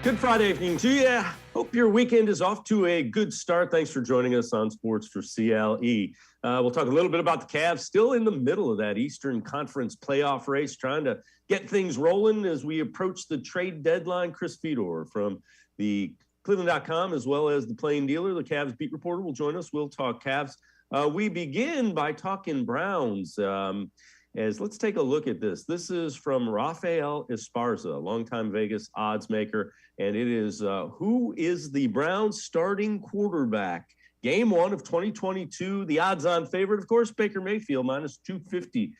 Good Friday evening to you. Hope your weekend is off to a good start. Thanks for joining us on Sports4CLE. We'll talk a little bit about the Cavs, still in the middle of that Eastern Conference playoff race, trying to get things rolling as we approach the trade deadline. Chris Fedor from the cleveland.com, as well as the Plain Dealer, the Cavs beat reporter, will join us. We'll talk Cavs. We begin by talking Browns. Let's take a look at this. This is from Rafael Esparza, longtime Vegas odds maker, and it is who is the Browns starting quarterback? Game 1 of 2022, the odds-on favorite, of course, Baker Mayfield, minus 250.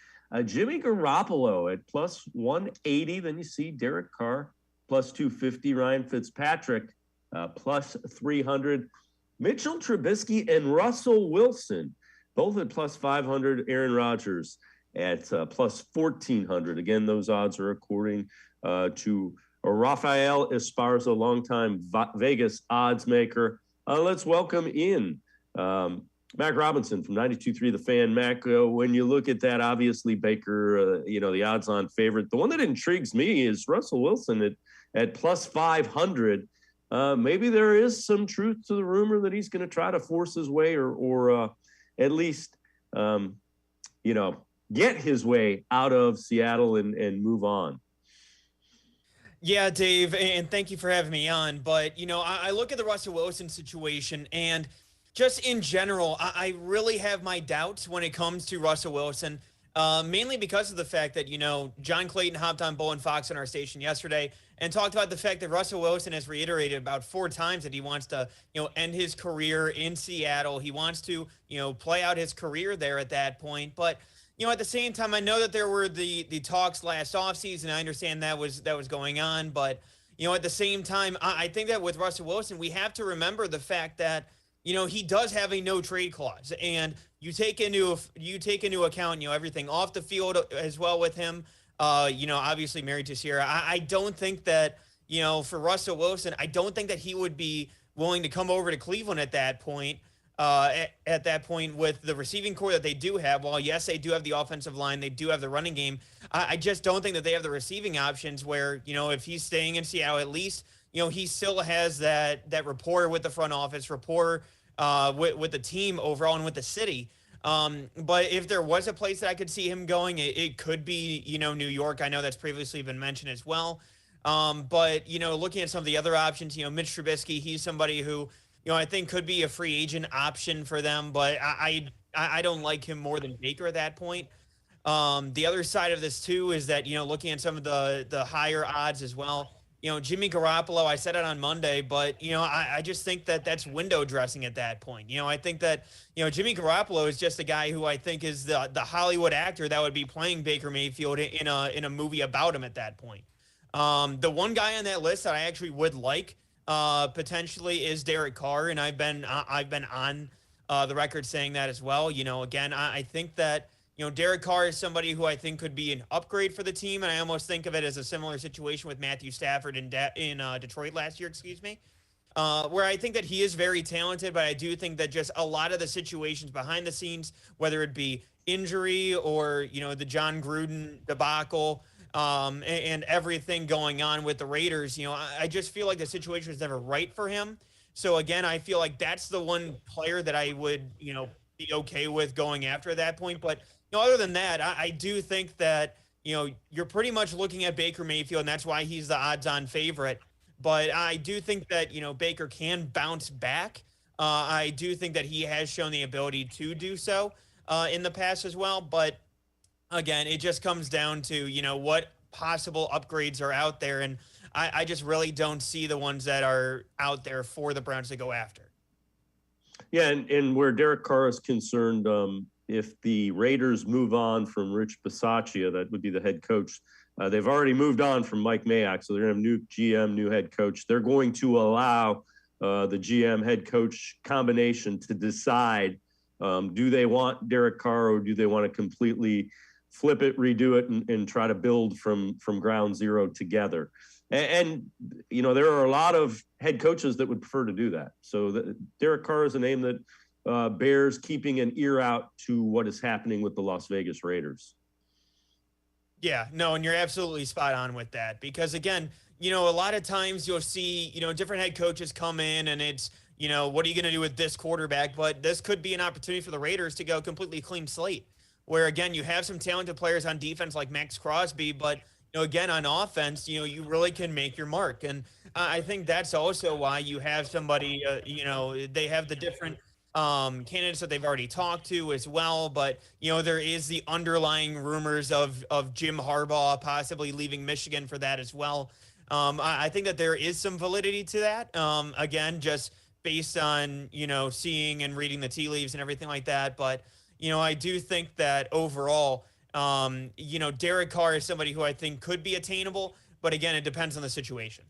Jimmy Garoppolo at plus 180. Then you see Derek Carr, plus 250. Ryan Fitzpatrick, plus 300. Mitchell Trubisky and Russell Wilson, both at plus 500. Aaron Rodgers at plus 1,400. Again, those odds are according to Rafael Esparza, longtime Vegas odds maker. Let's welcome in Mac Robinson from 92.3 The Fan. Mac, when you look at that, obviously Baker, the odds-on favorite. The one that intrigues me is Russell Wilson at plus 500. Maybe there is some truth to the rumor that he's going to try to force his way or at least, get his way out of Seattle and move on. Yeah, Dave, and thank you for having me on. But, I look at the Russell Wilson situation, and just in general, I really have my doubts when it comes to Russell Wilson, mainly because of the fact that, John Clayton hopped on Bull and Fox on our station yesterday and talked about the fact that Russell Wilson has reiterated about 4 times that he wants to, end his career in Seattle. He wants to, play out his career there at that point. But at the same time, I know that there were the talks last offseason. I understand that was going on. But, at the same time, I think that with Russell Wilson, we have to remember the fact that, he does have a no trade clause. And you take into account, everything off the field as well with him, obviously married to Sierra. I don't think that, for Russell Wilson, I don't think that he would be willing to come over to Cleveland at that point. At that point with the receiving core that they do have, while yes, they do have the offensive line, they do have the running game. I just don't think that they have the receiving options where, if he's staying in Seattle, at least, he still has that rapport with the front office, rapport with the team overall and with the city. But if there was a place that I could see him going, it could be, New York. I know that's previously been mentioned as well. But, looking at some of the other options, Mitch Trubisky, he's somebody who, I think could be a free agent option for them, but I don't like him more than Baker at that point. The other side of this too is that, looking at some of the higher odds as well, Jimmy Garoppolo, I said it on Monday, but, I just think that that's window dressing at that point. I think that, Jimmy Garoppolo is just a guy who I think is the Hollywood actor that would be playing Baker Mayfield in a movie about him at that point. The one guy on that list that I actually would like, potentially is Derek Carr, and I've been on the record saying that as well. Again, I think that Derek Carr is somebody who I think could be an upgrade for the team, and I almost think of it as a similar situation with Matthew Stafford in Detroit last year, where I think that he is very talented, but I do think that just a lot of the situations behind the scenes, whether it be injury or the John Gruden debacle, and everything going on with the Raiders, I just feel like the situation was never right for him. So again, I feel like that's the one player that I would, be okay with going after at that point. But other than that, I do think that, you're pretty much looking at Baker Mayfield, and that's why he's the odds-on favorite. But I do think that, Baker can bounce back. I do think that he has shown the ability to do so in the past as well. But again, it just comes down to, what possible upgrades are out there. And I just really don't see the ones that are out there for the Browns to go after. Yeah, and where Derek Carr is concerned, if the Raiders move on from Rich Bisaccia, that would be the head coach. They've already moved on from Mike Mayock, so they're going to have new GM, new head coach. They're going to allow the GM head coach combination to decide, do they want Derek Carr or do they want to completely flip it, redo it, and try to build from ground zero together. And there are a lot of head coaches that would prefer to do that. So Derek Carr is a name that bears keeping an ear out to what is happening with the Las Vegas Raiders. Yeah, no, and you're absolutely spot on with that because, again, a lot of times you'll see, different head coaches come in and it's, what are you going to do with this quarterback? But this could be an opportunity for the Raiders to go completely clean slate, where, again, you have some talented players on defense like Max Crosby, but, again, on offense, you really can make your mark. And I think that's also why you have somebody, they have the different candidates that they've already talked to as well. But, there is the underlying rumors of Jim Harbaugh possibly leaving Michigan for that as well. I think that there is some validity to that. Again, just based on, seeing and reading the tea leaves and everything like that. But, I do think that overall, Derek Carr is somebody who I think could be attainable. But again, it depends on the situation.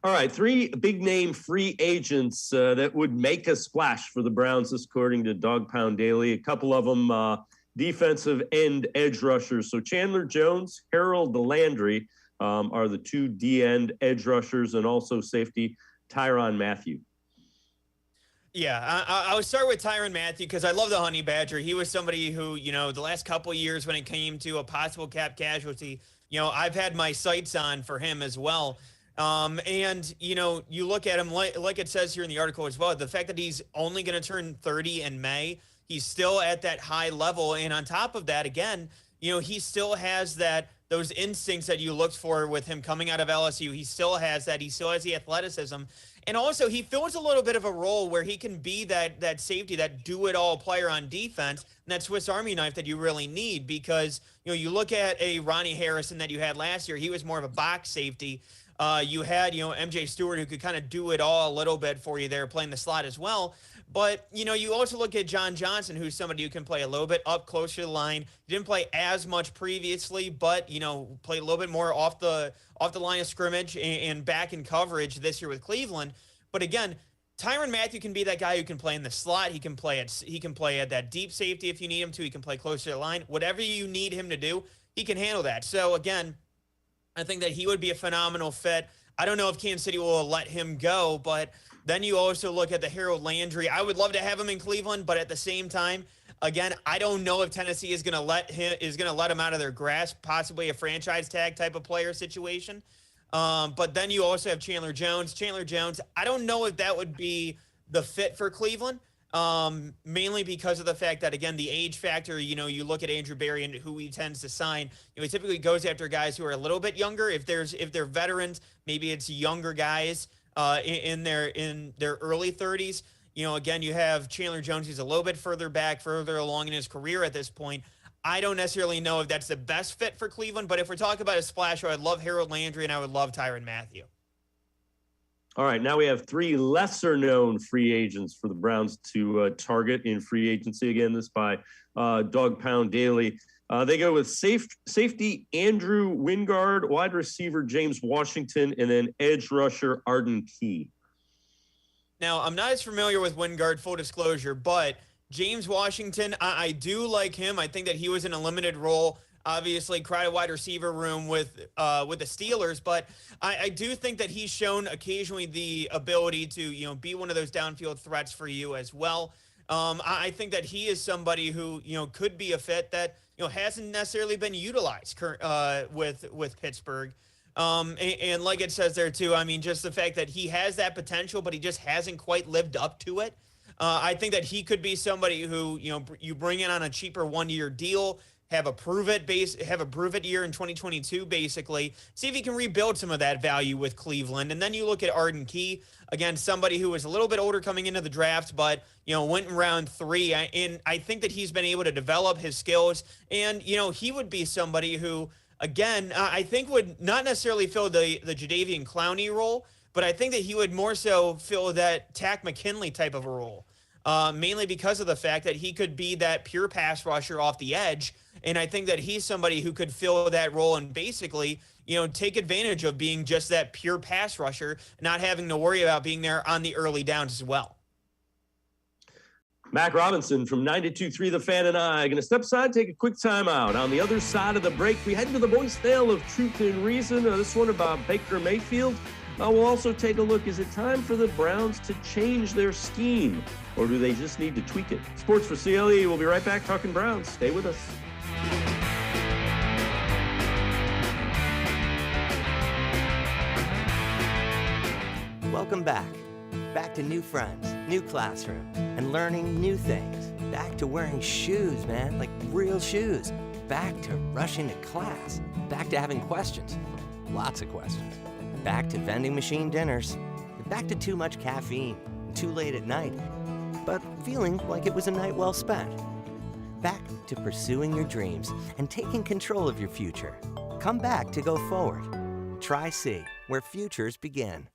All right, 3 big-name free agents that would make a splash for the Browns, this according to Dog Pound Daily. A couple of them defensive end edge rushers. So Chandler Jones, Harold Landry are the 2 D-end edge rushers, and also safety Tyron Matthew. Yeah, I would start with Tyron Matthew because I love the Honey Badger. He was somebody who, the last couple of years when it came to a possible cap casualty, I've had my sights on for him as well. And, you look at him like it says here in the article as well, the fact that he's only going to turn 30 in May, he's still at that high level. And on top of that, again, he still has those instincts that you looked for with him coming out of LSU. He still has that. He still has the athleticism. And also he fills a little bit of a role where he can be that safety, that do-it-all player on defense, and that Swiss Army knife that you really need because, you look at a Ronnie Harrison that you had last year, he was more of a box safety. You had, MJ Stewart who could kind of do it all a little bit for you there, playing the slot as well. But, you also look at John Johnson, who's somebody who can play a little bit up closer to the line. He didn't play as much previously, but, played a little bit more off the line of scrimmage and back in coverage this year with Cleveland. But again, Tyron Matthew can be that guy who can play in the slot. He can play at that deep safety if you need him to. He can play closer to the line. Whatever you need him to do, he can handle that. So again, I think that he would be a phenomenal fit. I don't know if Kansas City will let him go, but then you also look at the Harold Landry. I would love to have him in Cleveland, but at the same time, again, I don't know if Tennessee is going to let him out of their grasp, possibly a franchise tag type of player situation. But then you also have Chandler Jones. Chandler Jones, I don't know if that would be the fit for Cleveland. Mainly because of the fact that, again, the age factor, you look at Andrew Berry and who he tends to sign, he typically goes after guys who are a little bit younger. If they're veterans, maybe it's younger guys in their early 30s. Again, you have Chandler Jones, who's a little bit further along in his career at this point. I don't necessarily know if that's the best fit for Cleveland, but if we're talking about a splash, I'd love Harold Landry and I would love Tyron Matthew. All right, now we have 3 lesser-known free agents for the Browns to target in free agency. Again, this by Dog Pound Daily. They go with safety Andrew Wingard, wide receiver James Washington, and then edge rusher Arden Key. Now, I'm not as familiar with Wingard, full disclosure, but James Washington, I do like him. I think that he was in a limited role. Obviously, crowded wide receiver room with the Steelers, but I do think that he's shown occasionally the ability to be one of those downfield threats for you as well. I think that he is somebody who could be a fit that hasn't necessarily been utilized with Pittsburgh. And like it says there too, I mean, just the fact that he has that potential, but he just hasn't quite lived up to it. I think that he could be somebody who you bring in on a cheaper 1-year deal. Have a prove it year in 2022, basically. See if he can rebuild some of that value with Cleveland. And then you look at Arden Key, again, somebody who was a little bit older coming into the draft, but, went in round 3. And I think that he's been able to develop his skills. And, he would be somebody who, again, I think would not necessarily fill the Jadeveon Clowny role, but I think that he would more so fill that Tack McKinley type of a role. Mainly because of the fact that he could be that pure pass rusher off the edge. And I think that he's somebody who could fill that role and basically, take advantage of being just that pure pass rusher, not having to worry about being there on the early downs as well. Mac Robinson from 92.3 The Fan and I are going to step aside, take a quick timeout. On the other side of the break, we head to the voicemail of Truth and Reason. This one about Baker Mayfield. We'll also take a look. Is it time for the Browns to change their scheme, or do they just need to tweak it? Sports4CLE. We'll be right back talking Browns. Stay with us. Welcome back. Back to new friends, new classroom, and learning new things. Back to wearing shoes, man, like real shoes. Back to rushing to class. Back to having questions. Lots of questions. Back to vending machine dinners. Back to too much caffeine, too late at night, but feeling like it was a night well spent. Back to pursuing your dreams and taking control of your future. Come back to go forward. Try C, where futures begin.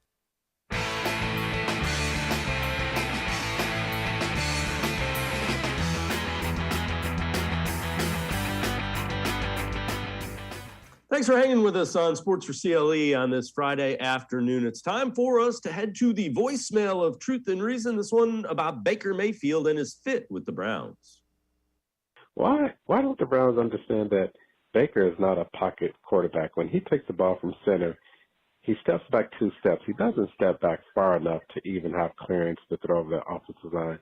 Thanks for hanging with us on Sports4CLE on this Friday afternoon. It's time for us to head to the voicemail of Truth and Reason, this one about Baker Mayfield and his fit with the Browns. Why don't the Browns understand that Baker is not a pocket quarterback? When he takes the ball from center, he steps back 2 steps. He doesn't step back far enough to even have clearance to throw over the offensive line.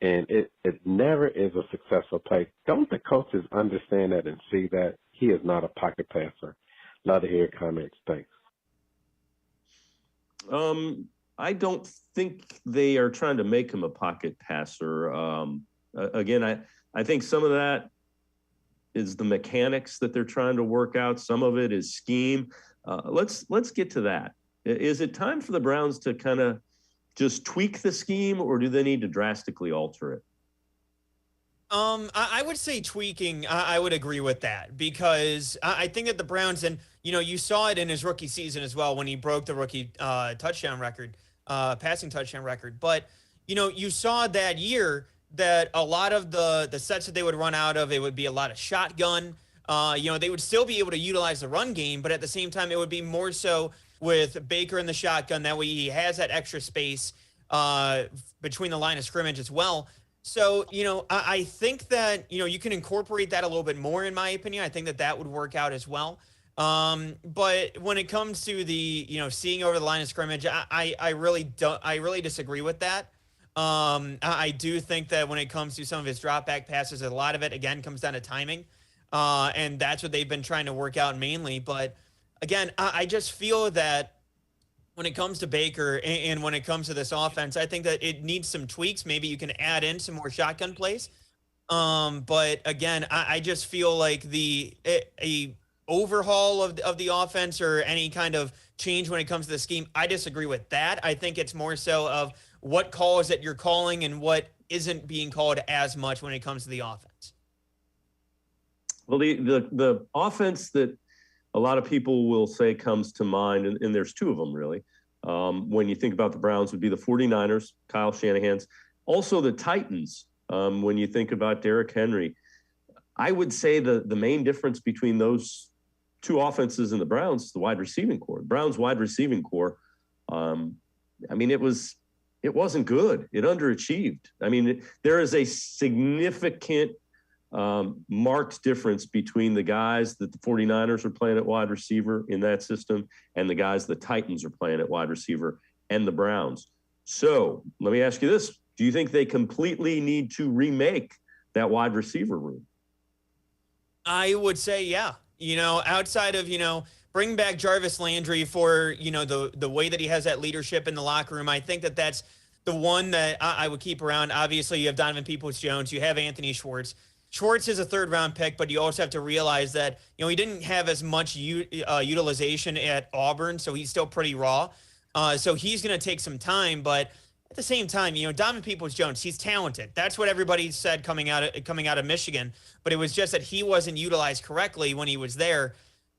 And it never is a successful play. Don't the coaches understand that and see that he is not a pocket passer? Love to hear your comments. Thanks. I don't think they are trying to make him a pocket passer. Again, I think some of that is the mechanics that they're trying to work out. Some of it is scheme. Let's get to that. Is it time for the Browns to kind of just tweak the scheme, or do they need to drastically alter it? I would say tweaking. I would agree with that, because I think that the Browns, and you saw it in his rookie season as well when he broke the rookie touchdown record, passing touchdown record. But you saw that year that a lot of the sets that they would run out of, it would be a lot of shotgun. They would still be able to utilize the run game, but at the same time, it would be more so with Baker in the shotgun. That way he has that extra space between the line of scrimmage as well. So, I think that, you can incorporate that a little bit more, in my opinion. I think that would work out as well. But when it comes to the, seeing over the line of scrimmage, I really disagree with that. I do think that when it comes to some of his drop back passes, a lot of it, again, comes down to timing. And that's what they've been trying to work out mainly. But again, I just feel that when it comes to Baker and when it comes to this offense, I think that it needs some tweaks. Maybe you can add in some more shotgun plays. But again, I just feel like a overhaul of the offense or any kind of change when it comes to the scheme, I disagree with that. I think it's more so of what calls that you're calling and what isn't being called as much when it comes to the offense. Well, the offense that a lot of people will say comes to mind, and there's two of them really, when you think about the Browns, would be the 49ers, Kyle Shanahan's, also the Titans, when you think about Derrick Henry. I would say the main difference between those two offenses and the Browns is the wide receiving core. Browns wide receiving core, it wasn't good. It underachieved. There is a significant marked difference between the guys that the 49ers are playing at wide receiver in that system and the guys the Titans are playing at wide receiver and the Browns. So let me ask you this. Do you think they completely need to remake that wide receiver room? I would say, yeah. Outside of, bring back Jarvis Landry for, the way that he has that leadership in the locker room. I think that's the one that I would keep around. Obviously, you have Donovan Peoples-Jones. You have Anthony Schwartz. Schwartz is a third-round pick, but you also have to realize that, he didn't have as much utilization at Auburn, so he's still pretty raw. So he's going to take some time, but at the same time, Donovan Peoples-Jones, he's talented. That's what everybody said coming out of Michigan, but it was just that he wasn't utilized correctly when he was there.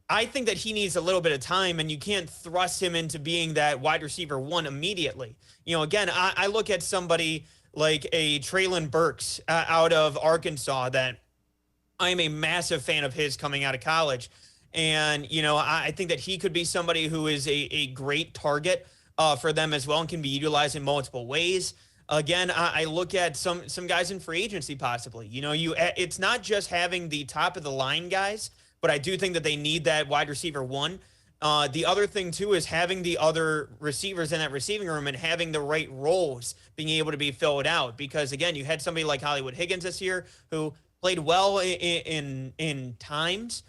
I think that he needs a little bit of time, and you can't thrust him into being that wide receiver one immediately. Again, I look at somebody like a Treylon Burks out of Arkansas that I am a massive fan of his coming out of college. And, I think that he could be somebody who is a great target for them as well and can be utilized in multiple ways. Again, I look at some guys in free agency possibly. It's not just having the top of the line guys, but I do think that they need that wide receiver one. The other thing, too, is having the other receivers in that receiving room and having the right roles being able to be filled out. Because, again, you had somebody like Hollywood Higgins this year who played well in times,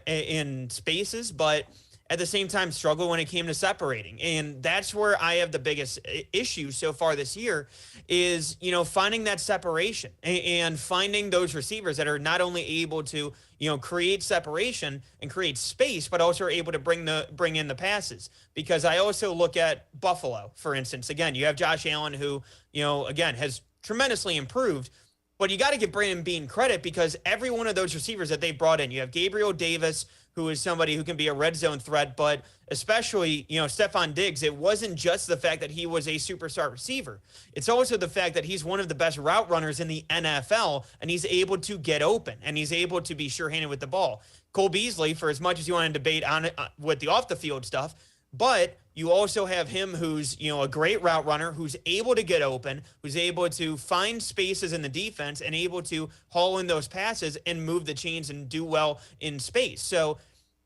in spaces. But at the same time struggled when it came to separating. And that's where I have the biggest issue so far this year is, finding that separation and finding those receivers that are not only able to, create separation and create space, but also are able to bring in the passes. Because I also look at Buffalo, for instance. Again, you have Josh Allen who, again, has tremendously improved. But you got to give Brandon Beane credit because every one of those receivers that they brought in, you have Gabriel Davis, who is somebody who can be a red zone threat, but especially, Stephon Diggs, it wasn't just the fact that he was a superstar receiver. It's also the fact that he's one of the best route runners in the NFL, and he's able to get open, and he's able to be sure-handed with the ball. Cole Beasley, for as much as you want to debate on it with the off-the-field stuff, but you also have him who's, a great route runner, who's able to get open, who's able to find spaces in the defense and able to haul in those passes and move the chains and do well in space. So,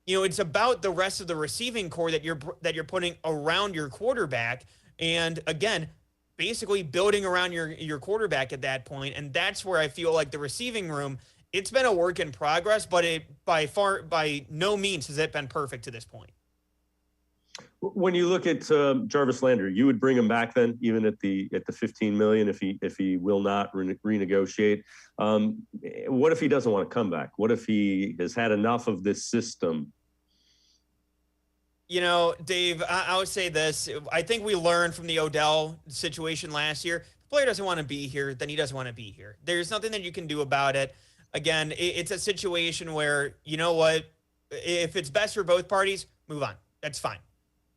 it's about the rest of the receiving core that you're putting around your quarterback. And again, basically building around your quarterback at that point. And that's where I feel like the receiving room, it's been a work in progress, but it by no means has it been perfect to this point. When you look at Jarvis Landry, you would bring him back then, even at the $15 million if he will not renegotiate. What if he doesn't want to come back? What if he has had enough of this system? Dave, I would say this. I think we learned from the Odell situation last year. If the player doesn't want to be here, then he doesn't want to be here. There's nothing that you can do about it. Again, it's a situation where, if it's best for both parties, move on. That's fine.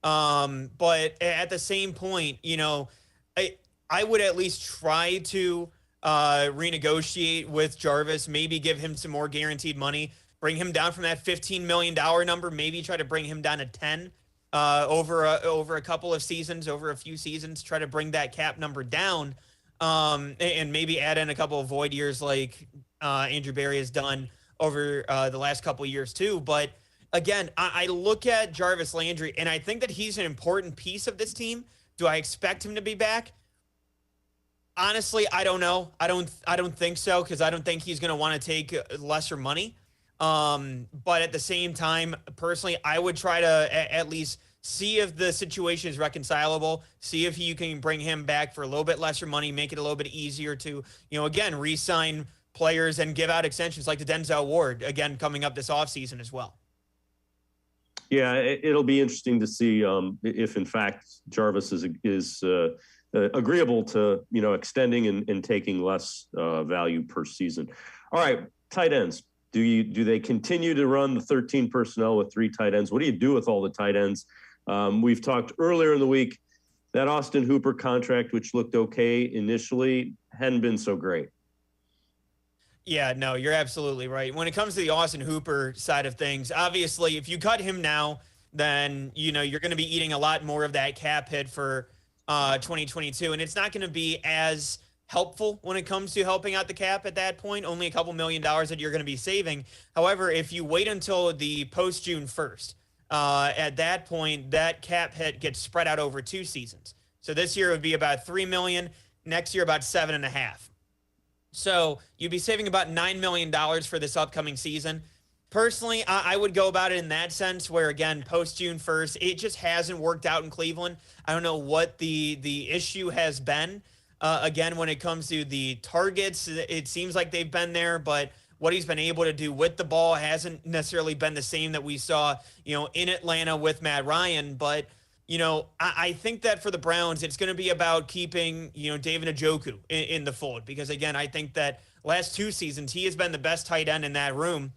But at the same point, I would at least try to renegotiate with Jarvis, maybe give him some more guaranteed money, bring him down from that $15 million number, maybe try to bring him down to 10 over a couple of seasons, over a few seasons, try to bring that cap number down, and maybe add in a couple of void years like Andrew Berry has done over the last couple of years too. But again, I look at Jarvis Landry, and I think that he's an important piece of this team. Do I expect him to be back? Honestly, I don't know. I don't think so, because I don't think he's going to want to take lesser money. But at the same time, personally, I would try to at least see if the situation is reconcilable, see if you can bring him back for a little bit lesser money, make it a little bit easier to, again, re-sign players and give out extensions like the Denzel Ward, again, coming up this offseason as well. Yeah, it'll be interesting to see if, in fact, Jarvis is agreeable to, extending and taking less value per season. All right, tight ends. Do they continue to run the 13 personnel with 3 tight ends? What do you do with all the tight ends? We've talked earlier in the week that Austin Hooper contract, which looked okay initially, hadn't been so great. Yeah, no, you're absolutely right. When it comes to the Austin Hooper side of things, obviously, if you cut him now, then, you're going to be eating a lot more of that cap hit for 2022. And it's not going to be as helpful when it comes to helping out the cap at that point, only a couple $1 million that you're going to be saving. However, if you wait until the post-June 1st, at that point, that cap hit gets spread out over 2 seasons. So this year it would be about $3 million, next year about $7.5 million. So you'd be saving about $9 million for this upcoming season. Personally, I would go about it in that sense where, again, post-June 1st, it just hasn't worked out in Cleveland. I don't know what the issue has been. Again, when it comes to the targets, it seems like they've been there, but what he's been able to do with the ball hasn't necessarily been the same that we saw, in Atlanta with Matt Ryan. But, I think that for the Browns, it's going to be about keeping, David Njoku in the fold. Because, again, I think that last 2 seasons, he has been the best tight end in that room.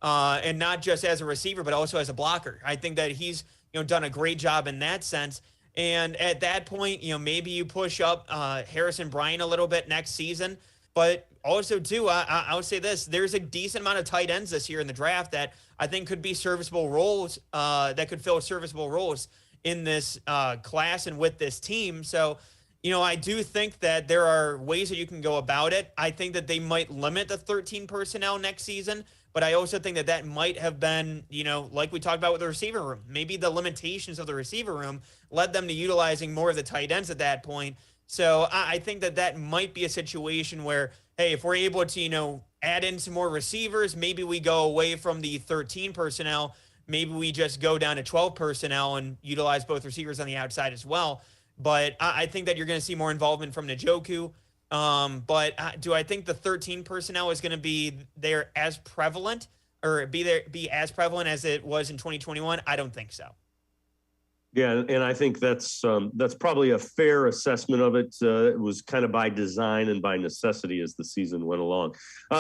And not just as a receiver, but also as a blocker. I think that he's, done a great job in that sense. And at that point, maybe you push up Harrison Bryant a little bit next season. But also, too, I would say this. There's a decent amount of tight ends this year in the draft that I think could be serviceable roles, that could fill serviceable roles in this class and with this team. So, I do think that there are ways that you can go about it. I think that they might limit the 13 personnel next season. But I also think that might have been, like we talked about with the receiver room. Maybe the limitations of the receiver room led them to utilizing more of the tight ends at that point. So I think that might be a situation where, hey, if we're able to, add in some more receivers, maybe we go away from the 13 personnel. maybe we just go down to 12 personnel and utilize both receivers on the outside as well. But I think that you're going to see more involvement from Njoku. But do I think the 13 personnel is going to be there as prevalent or be as prevalent as it was in 2021? I don't think so. Yeah, and I think that's probably a fair assessment of it. It was kind of by design and by necessity as the season went along.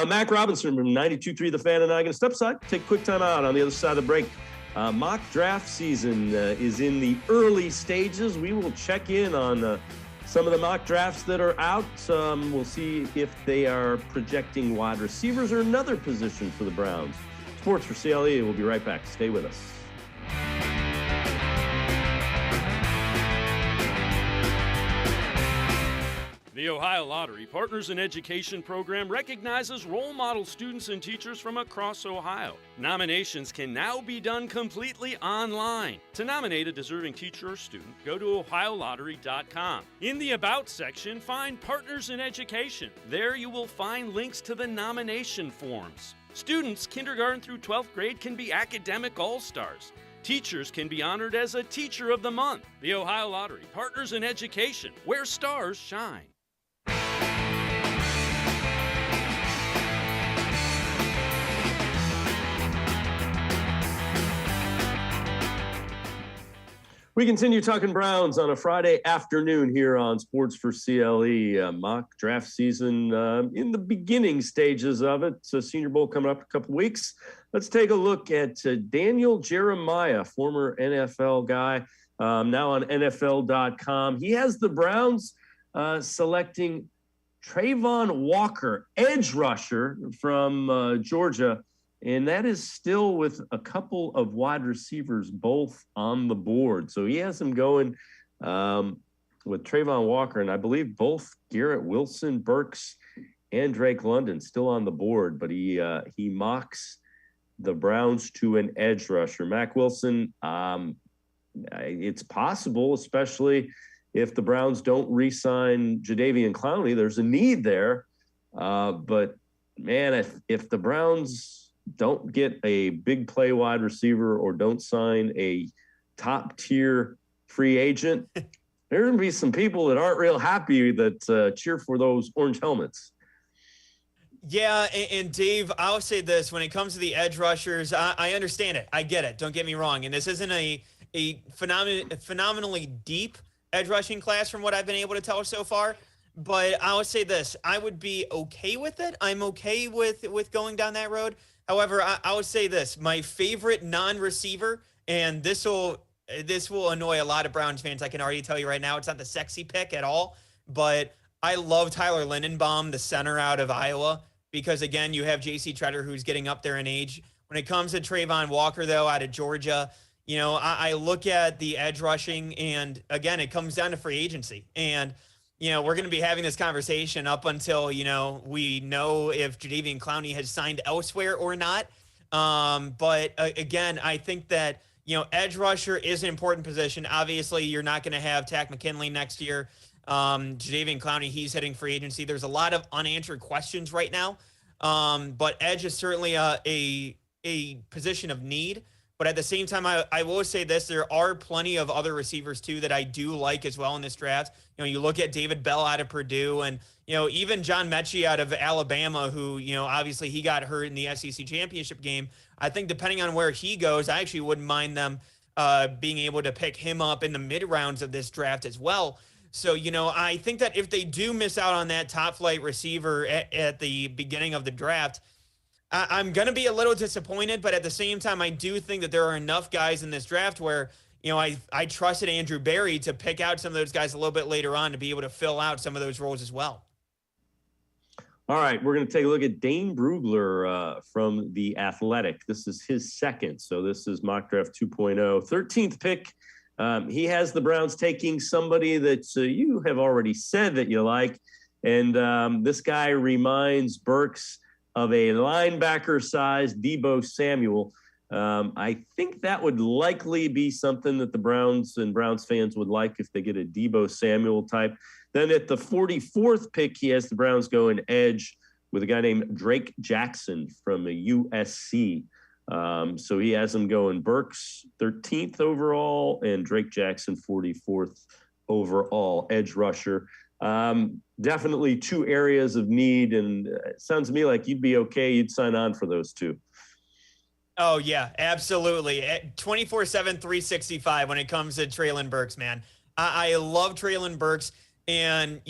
Mac Robinson from 92.3 The Fan and I are going to step aside, take a quick time out. On the other side of the break, mock draft season is in the early stages. We will check in on some of the mock drafts that are out. We'll see if they are projecting wide receivers or another position for the Browns. Sports for CLE. We'll be right back. Stay with us. The Ohio Lottery Partners in Education program recognizes role model students and teachers from across Ohio. Nominations can now be done completely online. To nominate a deserving teacher or student, go to ohiolottery.com. In the About section, find Partners in Education. There you will find links to the nomination forms. Students kindergarten through 12th grade can be academic all-stars. Teachers can be honored as a Teacher of the Month. The Ohio Lottery Partners in Education, where stars shine. We continue talking Browns on a Friday afternoon here on Sports for CLE. Mock draft season in the beginning stages of it. So Senior Bowl coming up in a couple weeks. Let's take a look at Daniel Jeremiah, former NFL guy, now on NFL.com. He has the Browns selecting Trayvon Walker, edge rusher from Georgia. And that is still with a couple of wide receivers both on the board. So he has them going with Trayvon Walker, and I believe both Garrett Wilson, Burks, and Drake London still on the board. But he mocks the Browns to an edge rusher. Mac Wilson, it's possible, especially if the Browns don't re-sign Davey and Clowny. There's a need there. But, man, if the Browns don't get a big play wide receiver or don't sign a top tier free agent, there are going to be some people that aren't real happy that cheer for those orange helmets. Yeah, and Dave, I'll say this. When it comes to the edge rushers, I understand it. I get it. Don't get me wrong. And this isn't a phenomenally deep edge rushing class from what I've been able to tell so far. But I would say this. I would be okay with it. I'm okay with going down that road. However, I would say this. My favorite non-receiver, and this will annoy a lot of Browns fans. I can already tell you right now, it's not the sexy pick at all. But I love Tyler Lindenbaum, the center out of Iowa, because, again, you have J.C. Tretter, who's getting up there in age. When it comes to Trayvon Walker, though, out of Georgia, you know, I look at the edge rushing, and, again, it comes down to free agency. And you know, we're going to be having this conversation up until, you know, we know if Jadeveon Clowney has signed elsewhere or not. But again, I think that, you know, edge rusher is an important position. Obviously, you're not going to have Tack McKinley next year. Jadeveon Clowney, he's hitting free agency. There's a lot of unanswered questions right now. But edge is certainly a position of need. But at the same time, I will say this, there are plenty of other receivers, too, that I do like as well in this draft. You know, you look at David Bell out of Purdue and, you know, even John Mechie out of Alabama, who, you know, obviously he got hurt in the SEC championship game. I think depending on where he goes, I actually wouldn't mind them being able to pick him up in the mid-rounds of this draft as well. So, you know, I think that if they do miss out on that top-flight receiver at the beginning of the draft, I'm going to be a little disappointed, but at the same time, I do think that there are enough guys in this draft where, you know, I trusted Andrew Berry to pick out some of those guys a little bit later on to be able to fill out some of those roles as well. All right, we're going to take a look at Dane Brugler from The Athletic. This is his second, so this is mock draft 2.0. 13th pick. He has the Browns taking somebody that you have already said that you like, and this guy reminds Burks of a linebacker-sized Deebo Samuel. I think that would likely be something that the Browns and Browns fans would like if they get a Deebo Samuel type. Then at the 44th pick, he has the Browns going edge with a guy named Drake Jackson from USC. So he has them going Burks 13th overall and Drake Jackson 44th overall edge rusher. Definitely two areas of need, and it sounds to me like you'd be okay. You'd sign on for those two. Oh, yeah, absolutely. 24/7, 365 when it comes to Treylon Burks, man. I love Treylon Burks. And,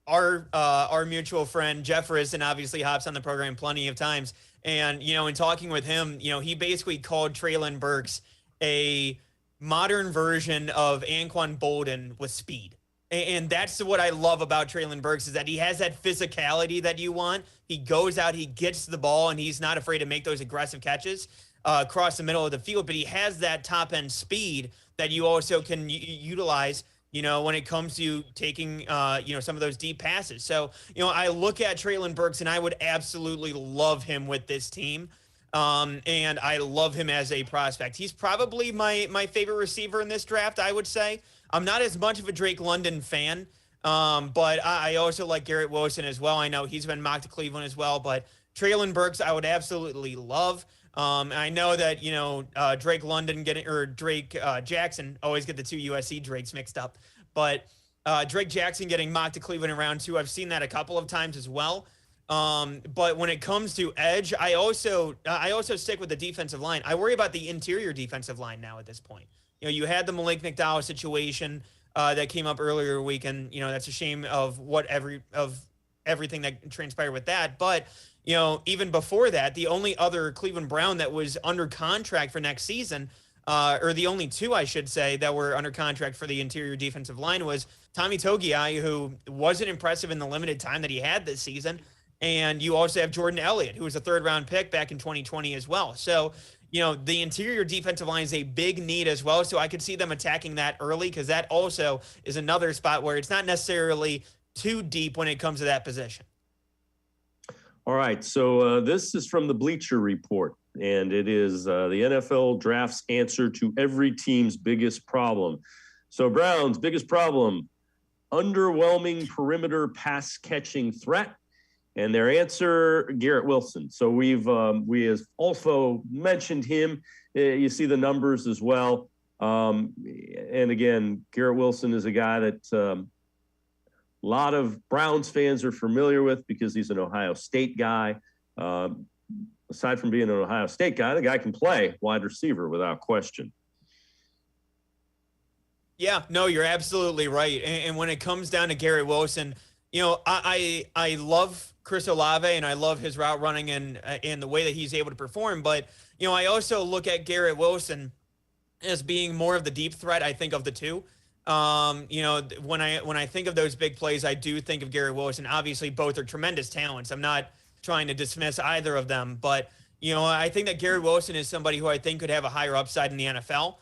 our mutual friend, Jeff Risen, obviously hops on the program plenty of times. And, in talking with him, he basically called Treylon Burks a modern version of Anquan Bolden with speed. And that's what I love about Treylon Burks, is that he has that physicality that you want. He goes out, he gets the ball, and he's not afraid to make those aggressive catches across the middle of the field. But he has that top-end speed that you also can utilize, when it comes to taking, some of those deep passes. So, I look at Treylon Burks, and I would absolutely love him with this team. And I love him as a prospect. He's probably my favorite receiver in this draft, I would say. I'm not as much of a Drake London fan, but I also like Garrett Wilson as well. I know he's been mocked to Cleveland as well, but Treylon Burks I would absolutely love. I know that, Drake London Drake Jackson, always get the two USC Drakes mixed up, but Drake Jackson getting mocked to Cleveland in round 2. I've seen that a couple of times as well. But when it comes to edge, I also stick with the defensive line. I worry about the interior defensive line now at this point. You had the Malik McDowell situation that came up earlier week, and that's a shame of everything that transpired with that. But even before that, the only other Cleveland Brown that was under contract for next season, or the only two, I should say, that were under contract for the interior defensive line was Tommy Togiai, who wasn't impressive in the limited time that he had this season. And you also have Jordan Elliott, who was a 3rd-round pick back in 2020 as well. So, the interior defensive line is a big need as well. So I could see them attacking that early, because that also is another spot where it's not necessarily too deep when it comes to that position. All right. So this is from the Bleacher Report, and it is the NFL Draft's answer to every team's biggest problem. So Browns' biggest problem, underwhelming perimeter pass catching threat. And their answer, Garrett Wilson. So we have also mentioned him. You see the numbers as well. And again, Garrett Wilson is a guy that a lot of Browns fans are familiar with because he's an Ohio State guy. Aside from being an Ohio State guy, the guy can play wide receiver without question. Yeah, no, you're absolutely right. And when it comes down to Garrett Wilson, I love Chris Olave, and I love his route running and the way that he's able to perform. But, I also look at Garrett Wilson as being more of the deep threat, I think, of the two. When I think of those big plays, I do think of Garrett Wilson. Obviously, both are tremendous talents. I'm not trying to dismiss either of them. But, I think that Garrett Wilson is somebody who I think could have a higher upside in the NFL.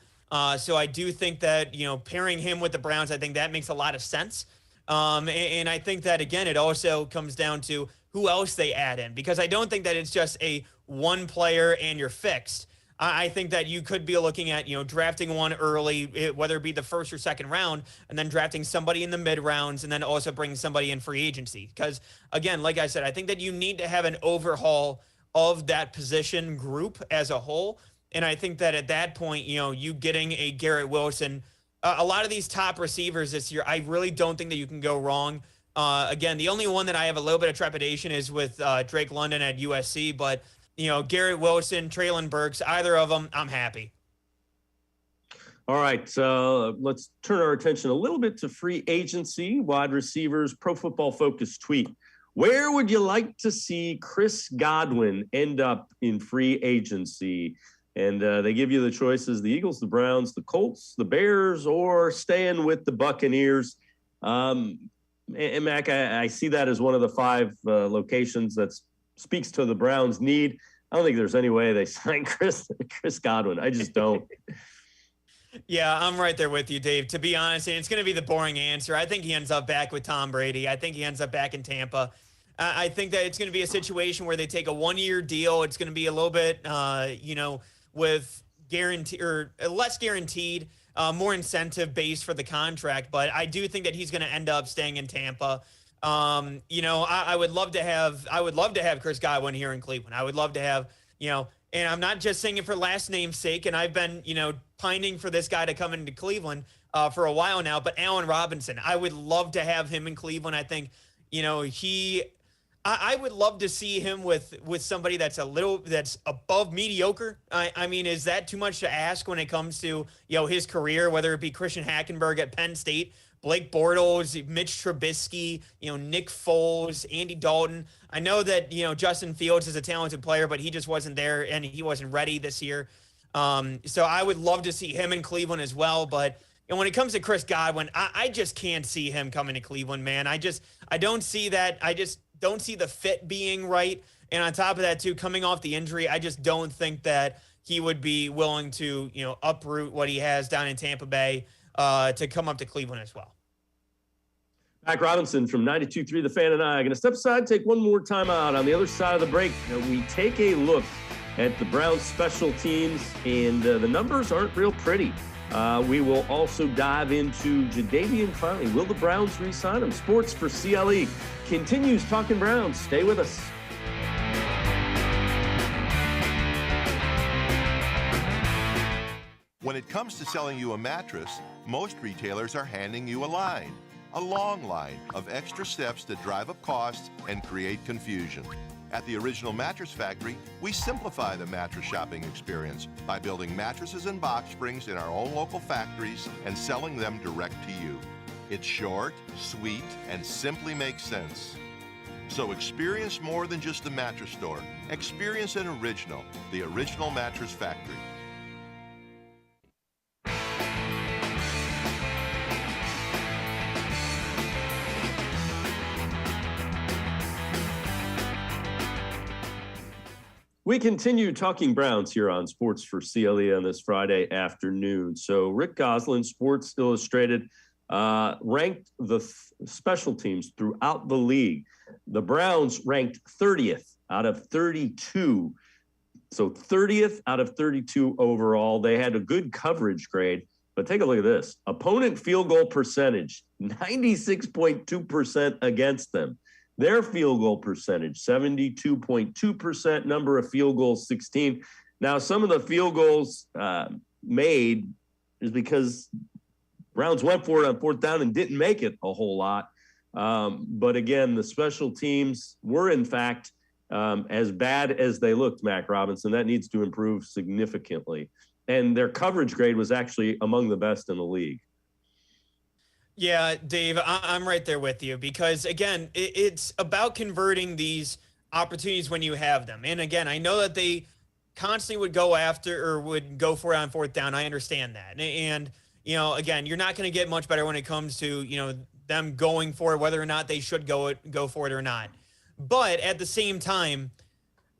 So I do think that, pairing him with the Browns, I think that makes a lot of sense. And I think that, again, it also comes down to who else they add in, because I don't think that it's just a one player and you're fixed. I think that you could be looking at, drafting one early, whether it be the 1st or 2nd round, and then drafting somebody in the mid rounds, and then also bringing somebody in free agency. Because, again, like I said, I think that you need to have an overhaul of that position group as a whole. And I think that at that point, you getting a Garrett Wilson, a lot of these top receivers this year, I really don't think that you can go wrong. Again, the only one that I have a little bit of trepidation is with Drake London at USC. But, Garrett Wilson, Treylon Burks, either of them, I'm happy. All right. Let's turn our attention a little bit to free agency, wide receivers, Pro Football Focus tweet. Where would you like to see Chris Godwin end up in free agency? And they give you the choices: the Eagles, the Browns, the Colts, the Bears, or staying with the Buccaneers. And Mac, I see that as one of the 5 locations that speaks to the Browns' need. I don't think there's any way they sign Chris Godwin. I just don't. Yeah, I'm right there with you, Dave. To be honest, and it's going to be the boring answer. I think he ends up back with Tom Brady. I think he ends up back in Tampa. I think that it's going to be a situation where they take a 1-year deal. It's going to be a little bit, with guarantee or less guaranteed, more incentive based for the contract. But I do think that he's going to end up staying in Tampa. I would love to have Chris Godwin here in Cleveland. I would love to have and I'm not just saying it for last name's sake, and I've been, pining for this guy to come into Cleveland for a while now, but Allen Robinson, I would love to have him in Cleveland. I think, I would love to see him with somebody that's above mediocre. I mean, is that too much to ask when it comes to, his career, whether it be Christian Hackenberg at Penn State, Blake Bortles, Mitch Trubisky, Nick Foles, Andy Dalton. I know that, Justin Fields is a talented player, but he just wasn't there and he wasn't ready this year. So I would love to see him in Cleveland as well. But when it comes to Chris Godwin, I just can't see him coming to Cleveland, man. I don't see that. I just don't see the fit being right. And on top of that, too, coming off the injury, I just don't think that he would be willing to, uproot what he has down in Tampa Bay to come up to Cleveland as well. Mac Robinson from 92.3 The Fan and I are going to step aside, take one more time out. On the other side of the break, we take a look at the Browns special teams, and the numbers aren't real pretty. We will also dive into Jadeveon Clowny. Will the Browns re-sign him? Sports for CLE continues talking Browns. Stay with us. When it comes to selling you a mattress, most retailers are handing you a line. A long line of extra steps that drive up costs and create confusion. At the Original Mattress Factory, we simplify the mattress shopping experience by building mattresses and box springs in our own local factories and selling them direct to you. It's short, sweet, and simply makes sense. So experience more than just a mattress store. Experience an original, the Original Mattress Factory. We continue talking Browns here on Sports for CLE on this Friday afternoon. So Rick Goslin, Sports Illustrated, ranked the special teams throughout the league. The Browns ranked 30th out of 32. So 30th out of 32 overall. They had a good coverage grade, but take a look at this. Opponent field goal percentage, 96.2% against them. Their field goal percentage, 72.2%, number of field goals, 16. Now, some of the field goals made is because Browns went for it on fourth down and didn't make it a whole lot. But again, the special teams were, in fact, as bad as they looked, Mac Robinson. That needs to improve significantly. And their coverage grade was actually among the best in the league. Yeah, Dave, I'm right there with you because, again, it's about converting these opportunities when you have them. And, again, I know that they constantly would go after or would go for it on fourth down. I understand that. And, again, you're not going to get much better when it comes to, them going for it, whether or not they should go for it or not. But at the same time,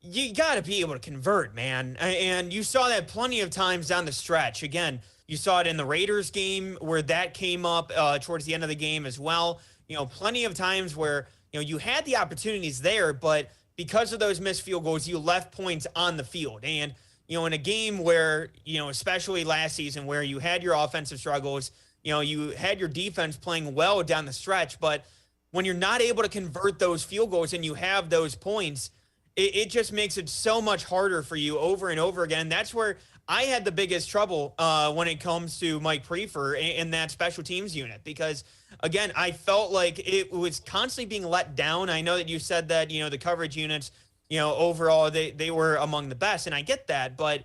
you got to be able to convert, man. And you saw that plenty of times down the stretch. Again, you saw it in the Raiders game where that came up towards the end of the game as well. Plenty of times where, you had the opportunities there, but because of those missed field goals, you left points on the field. And, in a game where, especially last season where you had your offensive struggles, you had your defense playing well down the stretch, but when you're not able to convert those field goals and you have those points, it just makes it so much harder for you over and over again. That's where I had the biggest trouble when it comes to Mike Prefer in that special teams unit because, again, I felt like it was constantly being let down. I know that you said that, the coverage units, overall, they were among the best, and I get that. But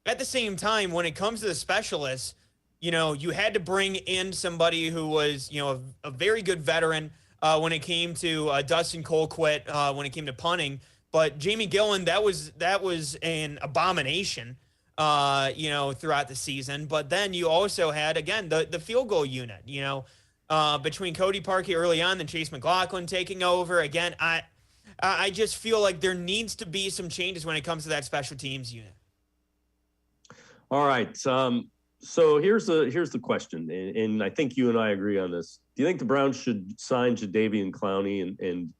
at the same time, when it comes to the specialists, you had to bring in somebody who was, a very good veteran when it came to Dustin Colquitt, when it came to punting. But Jamie Gillen, that was an abomination. Throughout the season. But then you also had, again, the field goal unit, between Cody Parkey early on, then Chase McLaughlin taking over. Again, I just feel like there needs to be some changes when it comes to that special teams unit. All right. So here's the question, and I think you and I agree on this. Do you think the Browns should sign Jadeveon Clowny? And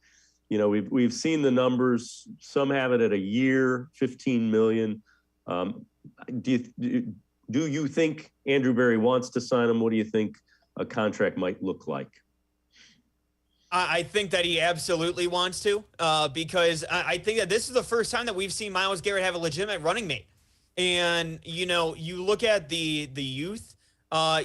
we've seen the numbers. Some have it at a year, $15 million. Do you think Andrew Berry wants to sign him? What do you think a contract might look like? I think that he absolutely wants to, because I think that this is the first time that we've seen Myles Garrett have a legitimate running mate. And, you look at the youth.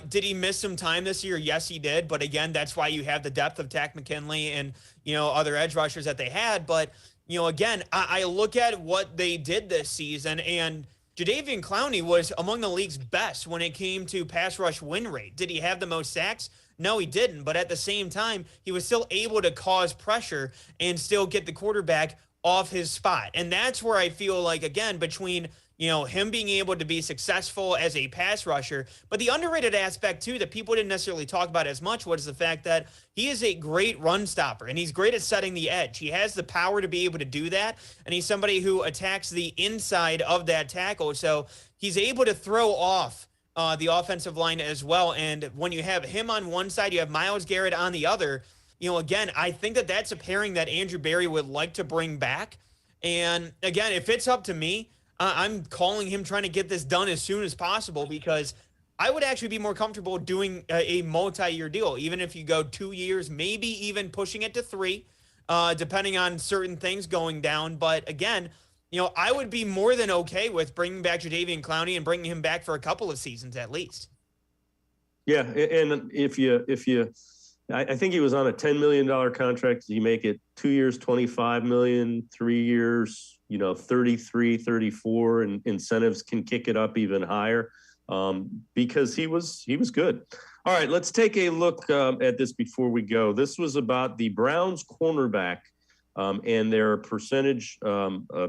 Did he miss some time this year? Yes, he did. But again, that's why you have the depth of Takk McKinley and, other edge rushers that they had. But, again, I look at what they did this season, and Jadeveon Clowney was among the league's best when it came to pass rush win rate. Did he have the most sacks? No, he didn't. But at the same time, he was still able to cause pressure and still get the quarterback off his spot. And that's where I feel like, again, between him being able to be successful as a pass rusher. But the underrated aspect, too, that people didn't necessarily talk about as much was the fact that he is a great run stopper, and he's great at setting the edge. He has the power to be able to do that, and he's somebody who attacks the inside of that tackle. So he's able to throw off the offensive line as well. And when you have him on one side, you have Myles Garrett on the other. Again, I think that that's a pairing that Andrew Berry would like to bring back. And again, if it's up to me, I'm calling him trying to get this done as soon as possible, because I would actually be more comfortable doing a multi-year deal, even if you go 2 years, maybe even pushing it to 3, depending on certain things going down. But again, I would be more than okay with bringing back Jadeveon Clowney and bringing him back for a couple of seasons at least. Yeah, and I think he was on a $10 million contract. You make it 2 years, $25 million, 3 years, 33, 34, and incentives can kick it up even higher, because he was good. All right, let's take a look at this before we go. This was about the Browns cornerback and their percentage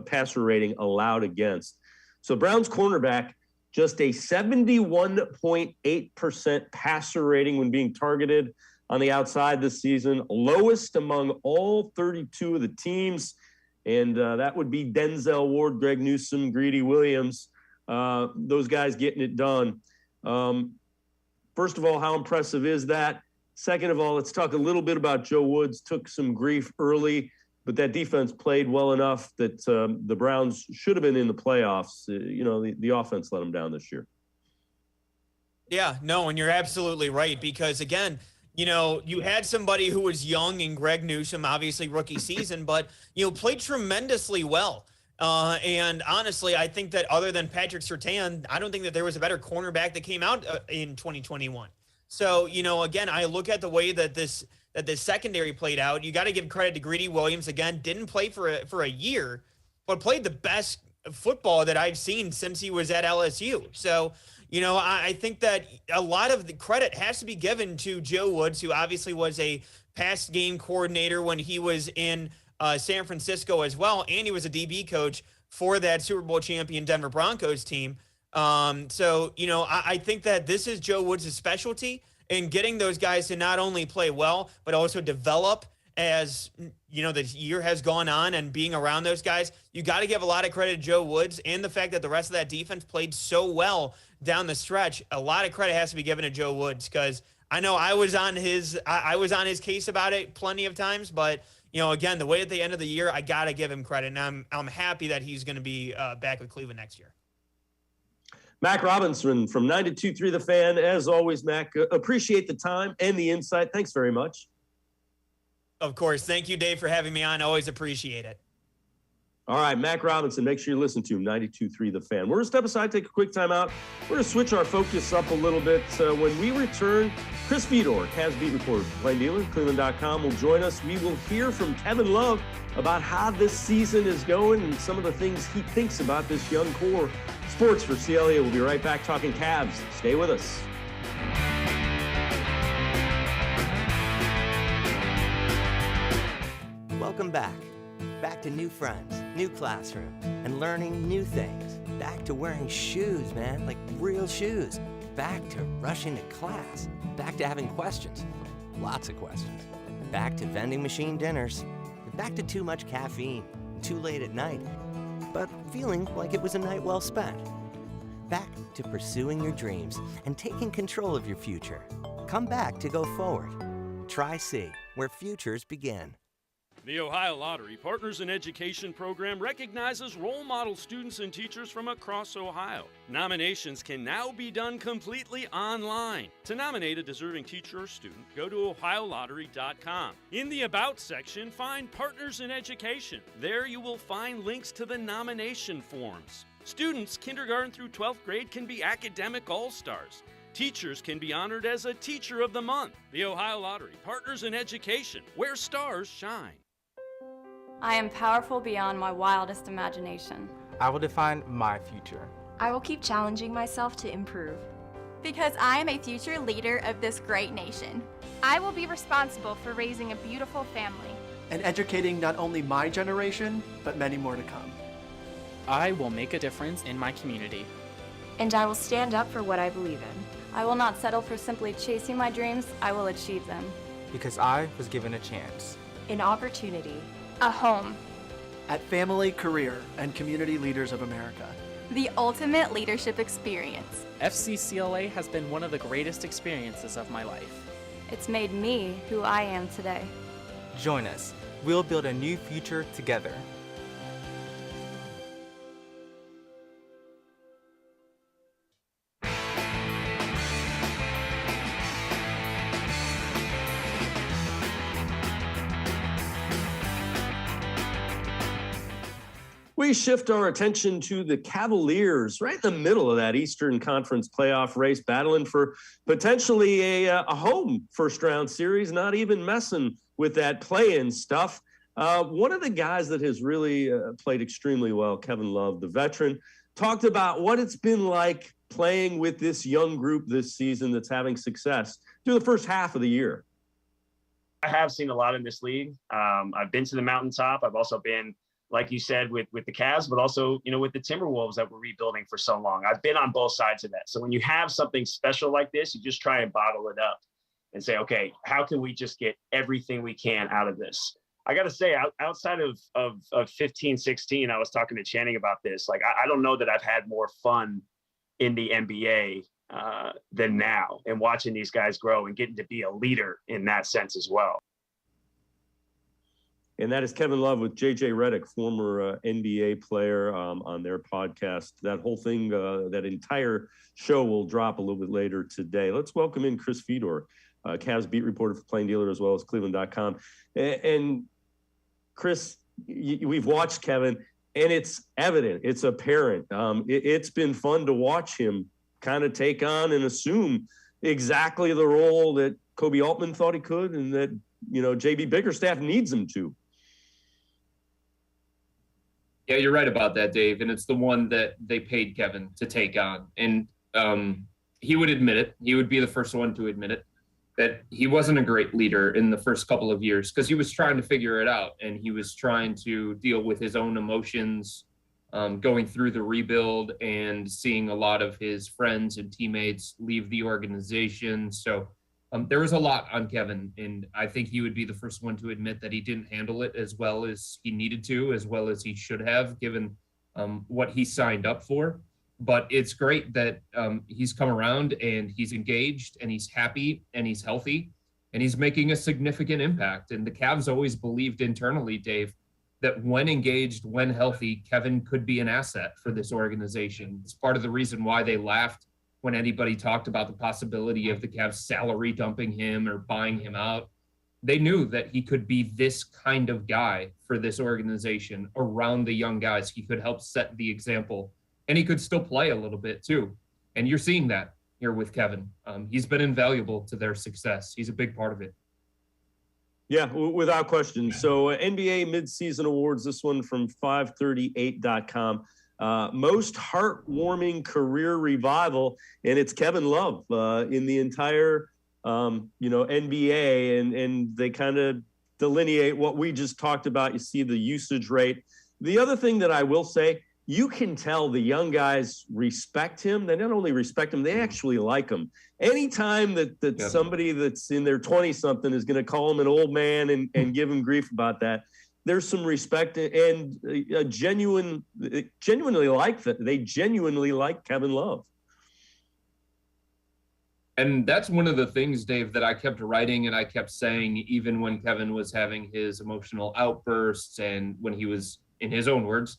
passer rating allowed against. So Browns cornerback, just a 71.8% passer rating when being targeted on the outside this season, lowest among all 32 of the teams. And that would be Denzel Ward, Greg Newsome, Greedy Williams, those guys getting it done. First of all, how impressive is that? Second of all, let's talk a little bit about Joe Woods. Took some grief early, but that defense played well enough that the Browns should have been in the playoffs. The offense let them down this year. Yeah, no, and you're absolutely right, because, again, you had somebody who was young in Greg Newsome, obviously rookie season, but, played tremendously well. And honestly, I think that other than Patrick Surtain, I don't think that there was a better cornerback that came out in 2021. So, again, I look at the way that this secondary played out. You got to give credit to Greedy Williams. Again, didn't play for a year, but played the best football that I've seen since he was at LSU. So, I think that a lot of the credit has to be given to Joe Woods, who obviously was a pass game coordinator when he was in San Francisco as well, and he was a DB coach for that Super Bowl champion Denver Broncos team. So, I think that this is Joe Woods' specialty in getting those guys to not only play well, but also develop as, the year has gone on, and being around those guys. You got to give a lot of credit to Joe Woods, and the fact that the rest of that defense played so well down the stretch. A lot of credit has to be given to Joe Woods, because I know I was on his case about it plenty of times, but again, the way at the end of the year, I got to give him credit, and I'm happy that he's going to be back with Cleveland next year. Mac Robinson from 92.3 The Fan. As always, Mac, appreciate the time and the insight. Thanks very much. Of course. Thank you, Dave, for having me on. Always appreciate it. All right, Mac Robinson, make sure you listen to him, 92.3 The Fan. We're going to step aside, take a quick time out. We're going to switch our focus up a little bit. When we return, Chris Fedor, Cavs beat reporter, plain dealer, cleveland.com, will join us. We will hear from Kevin Love about how this season is going and some of the things he thinks about this young core. Sports4CLE. We'll be right back talking Cavs. Stay with us. Welcome back. Back to new friends, new classroom, and learning new things. Back to wearing shoes, man, like real shoes. Back to rushing to class. Back to having questions. Lots of questions. Back to vending machine dinners. Back to too much caffeine, too late at night, but feeling like it was a night well spent. Back to pursuing your dreams and taking control of your future. Come back to go forward. Try C, where futures begin. The Ohio Lottery Partners in Education program recognizes role model students and teachers from across Ohio. Nominations can now be done completely online. To nominate a deserving teacher or student, go to ohiolottery.com. In the About section, find Partners in Education. There you will find links to the nomination forms. Students kindergarten through 12th grade can be academic all-stars. Teachers can be honored as a Teacher of the Month. The Ohio Lottery Partners in Education, where stars shine. I am powerful beyond my wildest imagination. I will define my future. I will keep challenging myself to improve. Because I am a future leader of this great nation. I will be responsible for raising a beautiful family. And educating not only my generation, but many more to come. I will make a difference in my community. And I will stand up for what I believe in. I will not settle for simply chasing my dreams. I will achieve them. Because I was given a chance. An opportunity. A home. At Family, Career, and Community Leaders of America. The ultimate leadership experience. FCCLA has been one of the greatest experiences of my life. It's made me who I am today. Join us. We'll build a new future together. We shift our attention to the Cavaliers, right in the middle of that Eastern Conference playoff race, battling for potentially a home first-round series, not even messing with that play-in stuff. One of the guys that has really played extremely well, Kevin Love, the veteran, talked about what it's been like playing with this young group this season that's having success through the first half of the year. I have seen a lot in this league. I've been to the mountaintop. I've also been, like you said, with the Cavs, but also, with the Timberwolves that were rebuilding for so long. I've been on both sides of that. So when you have something special like this, you just try and bottle it up and say, okay, how can we just get everything we can out of this? I got to say, outside of 15, 16, I was talking to Channing about this. Like, I don't know that I've had more fun in the NBA than now, and watching these guys grow and getting to be a leader in that sense as well. And that is Kevin Love with J.J. Redick, former NBA player, on their podcast. That whole thing, that entire show will drop a little bit later today. Let's welcome in Chris Fedor, Cavs beat reporter for Plain Dealer as well as cleveland.com. And Chris, we've watched Kevin, and it's evident, it's apparent. It's been fun to watch him kind of take on and assume exactly the role that Kobe Altman thought he could and that, JB Bickerstaff needs him to. Yeah, you're right about that, Dave. And it's the one that they paid Kevin to take on. And he would admit it. He would be the first one to admit it, that he wasn't a great leader in the first couple of years because he was trying to figure it out. And he was trying to deal with his own emotions, going through the rebuild and seeing a lot of his friends and teammates leave the organization. So there was a lot on Kevin, and I think he would be the first one to admit that he didn't handle it as well as he needed to, as well as he should have, given what he signed up for. But it's great that he's come around and he's engaged and he's happy and he's healthy and he's making a significant impact. And the Cavs always believed internally, Dave, that when engaged, when healthy, Kevin could be an asset for this organization. It's part of the reason why they laughed when anybody talked about the possibility of the Cavs salary dumping him or buying him out. They knew that he could be this kind of guy for this organization around the young guys. He could help set the example, and he could still play a little bit too. And you're seeing that here with Kevin. He's been invaluable to their success. He's a big part of it. Yeah, without question. So NBA midseason awards, this one from 538.com. Most heartwarming career revival, and it's Kevin Love in the entire NBA, and they kind of delineate what we just talked about. You see the usage rate. The other thing that I will say, you can tell the young guys respect him. They not only respect him, they actually like him. Anytime that somebody that's in their 20-something is going to call him an old man and give him grief about that, there's some respect and a genuinely like that. They genuinely like Kevin Love. And that's one of the things, Dave, that I kept writing and I kept saying, even when Kevin was having his emotional outbursts and when he was, in his own words,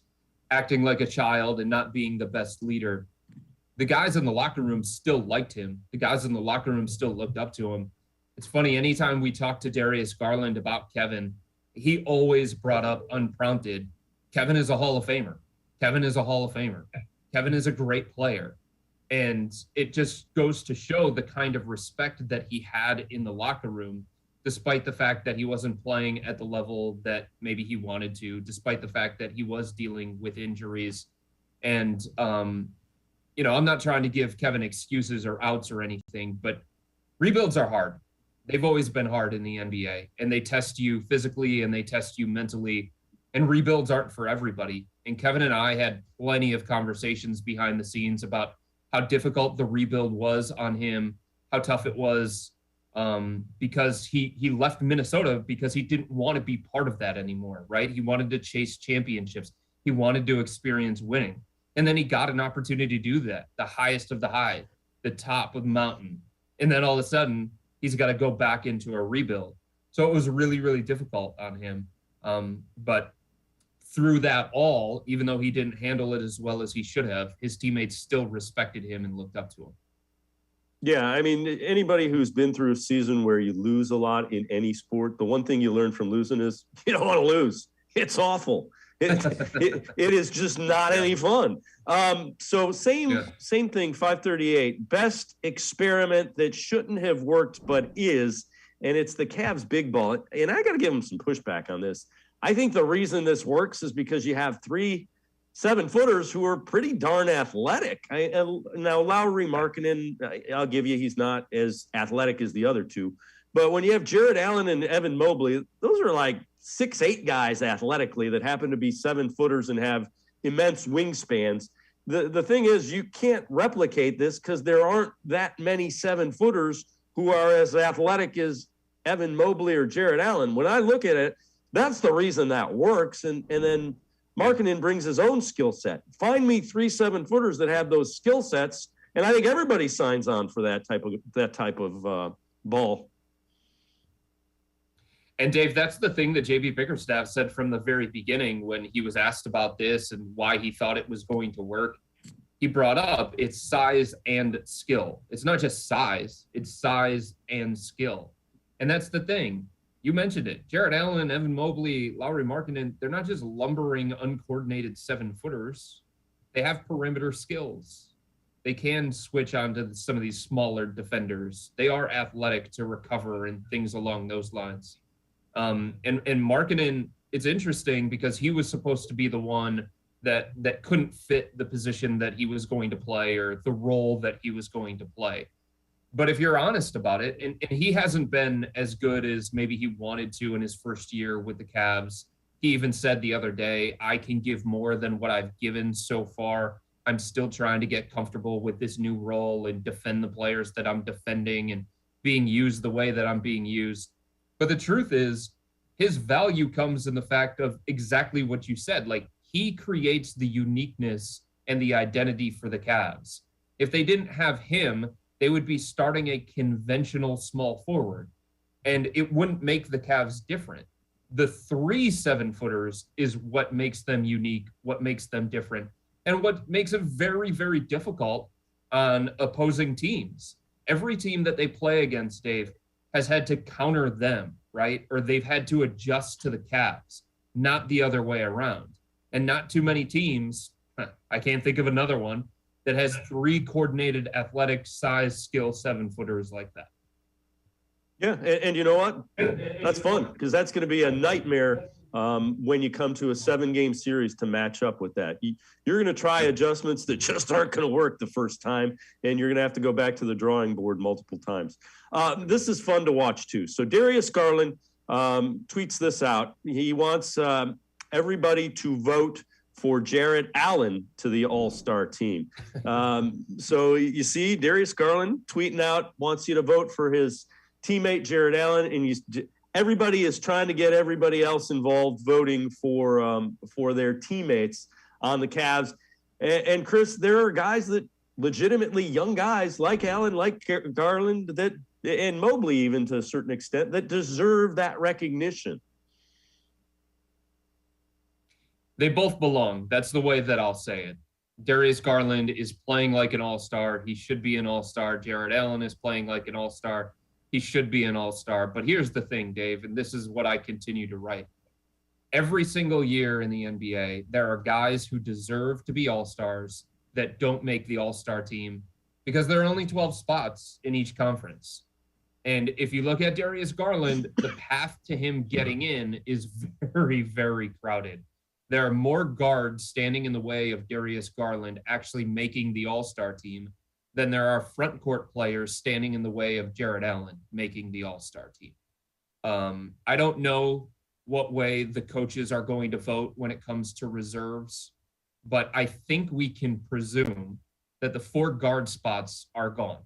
acting like a child and not being the best leader. The guys in the locker room still liked him. The guys in the locker room still looked up to him. It's funny, anytime we talked to Darius Garland about Kevin, he always brought up unprompted, Kevin is a Hall of Famer. Kevin is a Hall of Famer. Kevin is a great player. And it just goes to show the kind of respect that he had in the locker room, despite the fact that he wasn't playing at the level that maybe he wanted to, despite the fact that he was dealing with injuries. And, you know, I'm not trying to give Kevin excuses or outs or anything, but rebuilds are hard. They've always been hard in the NBA, and they test you physically and they test you mentally, and rebuilds aren't for everybody. And Kevin and I had plenty of conversations behind the scenes about how difficult the rebuild was on him, how tough it was, because he left Minnesota because he didn't want to be part of that anymore, right? He wanted to chase championships. He wanted to experience winning. And then he got an opportunity to do that, the highest of the high, the top of the mountain. And then all of a sudden, he's got to go back into a rebuild. So it was really, really difficult on him. But through that all, even though he didn't handle it as well as he should have, his teammates still respected him and looked up to him. Yeah, I mean, anybody who's been through a season where you lose a lot in any sport, the one thing you learn from losing is you don't want to lose. It's awful. It is just not any fun. So same thing, 538. Best experiment that shouldn't have worked but is, and it's the Cavs big ball. And I got to give them some pushback on this. I think the reason this works is because you have 3 7-footers who are pretty darn athletic. Now, Lowry Markkanen, I'll give you, he's not as athletic as the other two. But when you have Jarrett Allen and Evan Mobley, those are like 6'8" guys athletically that happen to be 7-footers and have immense wingspans. The thing is, you can't replicate this because there aren't that many 7-footers who are as athletic as Evan Mobley or Jarrett Allen. When I look at it, that's the reason that works. And then Markkanen brings his own skill set. Find me 3 7-footers that have those skill sets, and I think everybody signs on for that type of ball. And Dave, that's the thing that JB Bickerstaff said from the very beginning when he was asked about this and why he thought it was going to work. He brought up it's size and skill. It's not just size, it's size and skill. And that's the thing. You mentioned it. Jarrett Allen, Evan Mobley, Lowry Markkanen, they're not just lumbering, uncoordinated 7-footers. They have perimeter skills. They can switch onto some of these smaller defenders. They are athletic to recover and things along those lines. And Markkanen, it's interesting because he was supposed to be the one that couldn't fit the position that he was going to play or the role that he was going to play. But if you're honest about it, and he hasn't been as good as maybe he wanted to in his first year with the Cavs. He even said the other day, I can give more than what I've given so far. I'm still trying to get comfortable with this new role and defend the players that I'm defending and being used the way that I'm being used. But the truth is, his value comes in the fact of exactly what you said. Like, he creates the uniqueness and the identity for the Cavs. If they didn't have him, they would be starting a conventional small forward, and it wouldn't make the Cavs different. The 3 7-footers is what makes them unique, what makes them different, and what makes it very, very difficult on opposing teams. Every team that they play against, Dave, has had to counter them, right? Or they've had to adjust to the Cavs, not the other way around. And not too many teams, I can't think of another one, that has 3 coordinated athletic size skill 7-footers like that. Yeah, and you know what? That's fun because that's going to be a nightmare when you come to a 7-game series to match up with that. You're going to try adjustments that just aren't going to work the first time, and you're going to have to go back to the drawing board multiple times. This is fun to watch too. So Darius Garland tweets this out. He wants everybody to vote for Jarrett Allen to the All-Star team. So you see Darius Garland tweeting out, wants you to vote for his teammate Jarrett Allen, and everybody is trying to get everybody else involved voting for their teammates on the Cavs. And Chris, there are guys that legitimately young guys like Allen, like Garland, and Mobley even to a certain extent, that deserve that recognition. They both belong. That's the way that I'll say it. Darius Garland is playing like an all-star. He should be an all-star. Jarrett Allen is playing like an all-star. He should be an all-star. But here's the thing, Dave, and this is what I continue to write. Every single year in the NBA, there are guys who deserve to be all-stars that don't make the all-star team because there are only 12 spots in each conference. And if you look at Darius Garland, the path to him getting in is very, very crowded. There are more guards standing in the way of Darius Garland actually making the all-star team than there are front court players standing in the way of Jarrett Allen making the all-star team. I don't know what way the coaches are going to vote when it comes to reserves, but I think we can presume that the 4 guard spots are gone,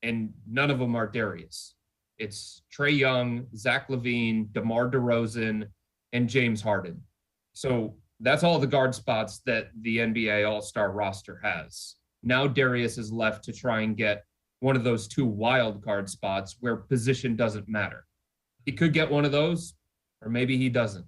and none of them are Darius. It's Trae Young, Zach LaVine, DeMar DeRozan, and James Harden. So that's all the guard spots that the NBA All-Star roster has. Now Darius is left to try and get one of those 2 wild card spots where position doesn't matter. He could get one of those, or maybe he doesn't.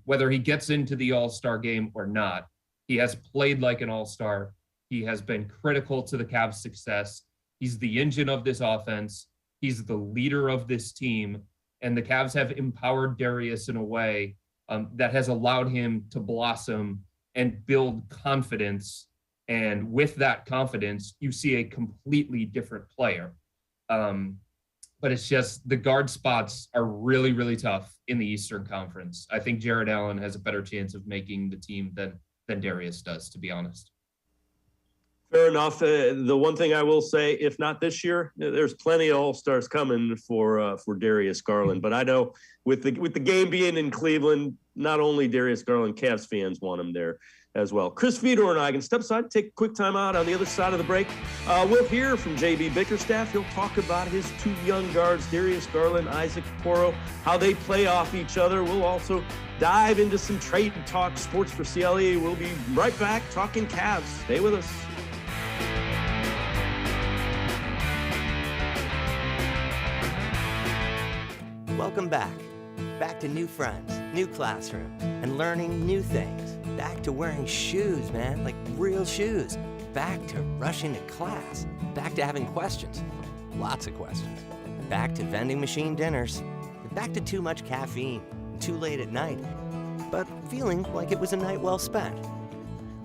Whether he gets into the All-Star game or not, he has played like an All-Star. He has been critical to the Cavs' success. He's the engine of this offense. He's the leader of this team. And the Cavs have empowered Darius in a way that has allowed him to blossom and build confidence. And with that confidence, you see a completely different player. But it's just the guard spots are really, really tough in the Eastern Conference. I think Jarrett Allen has a better chance of making the team than Darius does, to be honest. Fair enough. The one thing I will say, if not this year, there's plenty of All-Stars coming for Darius Garland. But I know with the game being in Cleveland, not only Darius Garland, Cavs fans want him there as well. Chris Fedor and I can step aside, take a quick time out. On the other side of the break, we'll hear from JB Bickerstaff. He'll talk about his 2 young guards, Darius Garland, Isaac Okoro, how they play off each other. We'll also dive into some trade talk. Sports for CLE. We'll be right back talking Cavs. Stay with us. Welcome back. Back to new friends, new classroom, and learning new things. Back to wearing shoes, man, like real shoes. Back to rushing to class. Back to having questions. Lots of questions. Back to vending machine dinners. Back to too much caffeine and too late at night. But feeling like it was a night well spent.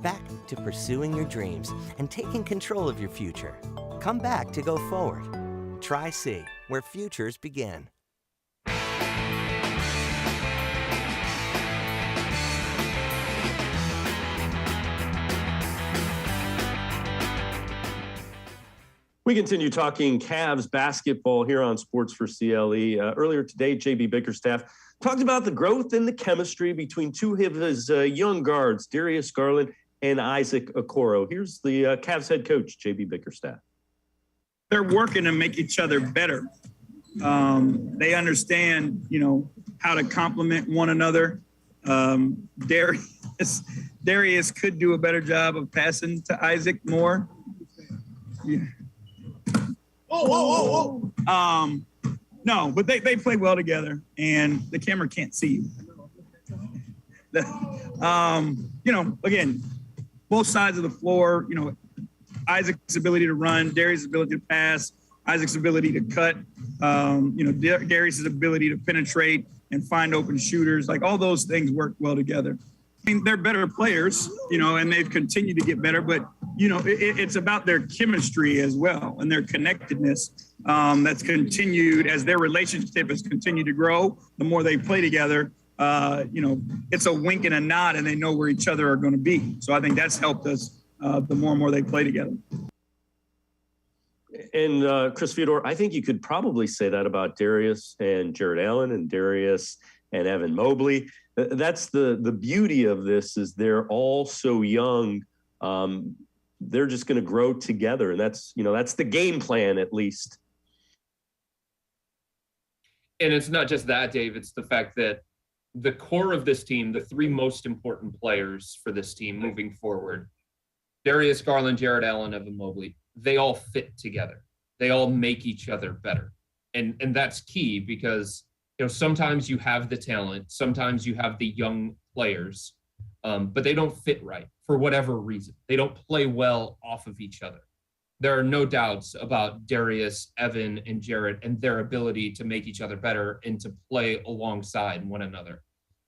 Back to pursuing your dreams and taking control of your future. Come back to go forward. Try C, where futures begin. We continue talking Cavs basketball here on Sports for CLE. Earlier today, JB Bickerstaff talked about the growth and the chemistry between 2 of his young guards, Darius Garland and Isaac Okoro. Here's the Cavs head coach, JB Bickerstaff. They're working to make each other better. They understand, how to complement one another. Darius could do a better job of passing to Isaac more. Yeah. No, but they play well together, and the camera can't see you. Again, both sides of the floor, Isaac's ability to run, Darius' ability to pass, Isaac's ability to cut, Darius' ability to penetrate and find open shooters, like all those things work well together. I mean, they're better players, and they've continued to get better, but, it's about their chemistry as well and their connectedness that's continued as their relationship has continued to grow. The more they play together, it's a wink and a nod, and they know where each other are going to be. So I think that's helped us the more and more they play together. And Chris Fedor, I think you could probably say that about Darius and Jarrett Allen and Darius and Evan Mobley. That's the beauty of this is they're all so young. They're just going to grow together. And that's the game plan, at least. And it's not just that, Dave. It's the fact that the core of this team, the 3 most important players for this team moving forward, Darius Garland, Jarrett Allen, Evan Mobley, they all fit together. They all make each other better. And that's key because, sometimes you have the talent, sometimes you have the young players, but they don't fit right for whatever reason. They don't play well off of each other. There are no doubts about Darius, Evan, and Jarrett and their ability to make each other better and to play alongside one another.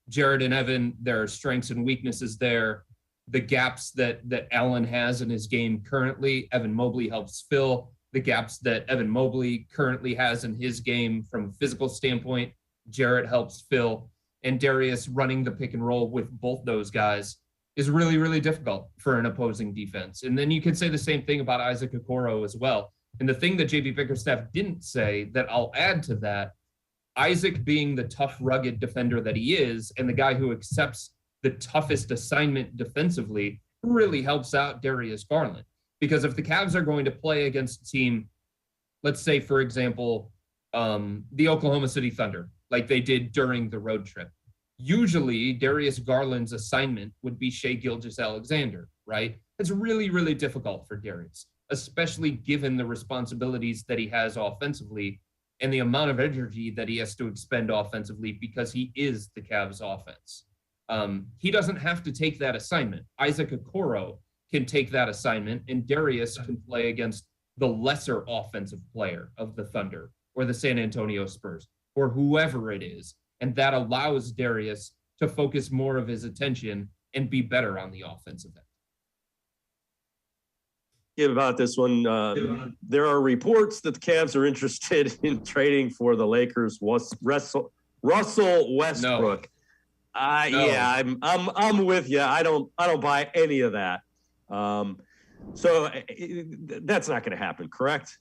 Jarrett and Evan, there are strengths and weaknesses there. The gaps that Allen has in his game currently, Evan Mobley helps fill. The gaps that Evan Mobley currently has in his game from a physical standpoint, Jarrett helps fill. And Darius running the pick and roll with both those guys is really, really difficult for an opposing defense. And then you could say the same thing about Isaac Okoro as well. And the thing that JB Bickerstaff didn't say that I'll add to that, Isaac being the tough, rugged defender that he is, and the guy who accepts the toughest assignment defensively, really helps out Darius Garland. Because if the Cavs are going to play against a team, let's say, for example, the Oklahoma City Thunder, like they did during the road trip, usually Darius Garland's assignment would be Shai Gilgeous-Alexander, right? It's really, really difficult for Darius, especially given the responsibilities that he has offensively and the amount of energy that he has to expend offensively because he is the Cavs offense. He doesn't have to take that assignment. Isaac Okoro can take that assignment, and Darius can play against the lesser offensive player of the Thunder or the San Antonio Spurs or whoever it is. And that allows Darius to focus more of his attention and be better on the offensive end. About this one, there are reports that the Cavs are interested in trading for the Lakers' Russell Westbrook. No. Yeah, I'm with you. I don't buy any of that. So that's not going to happen, correct?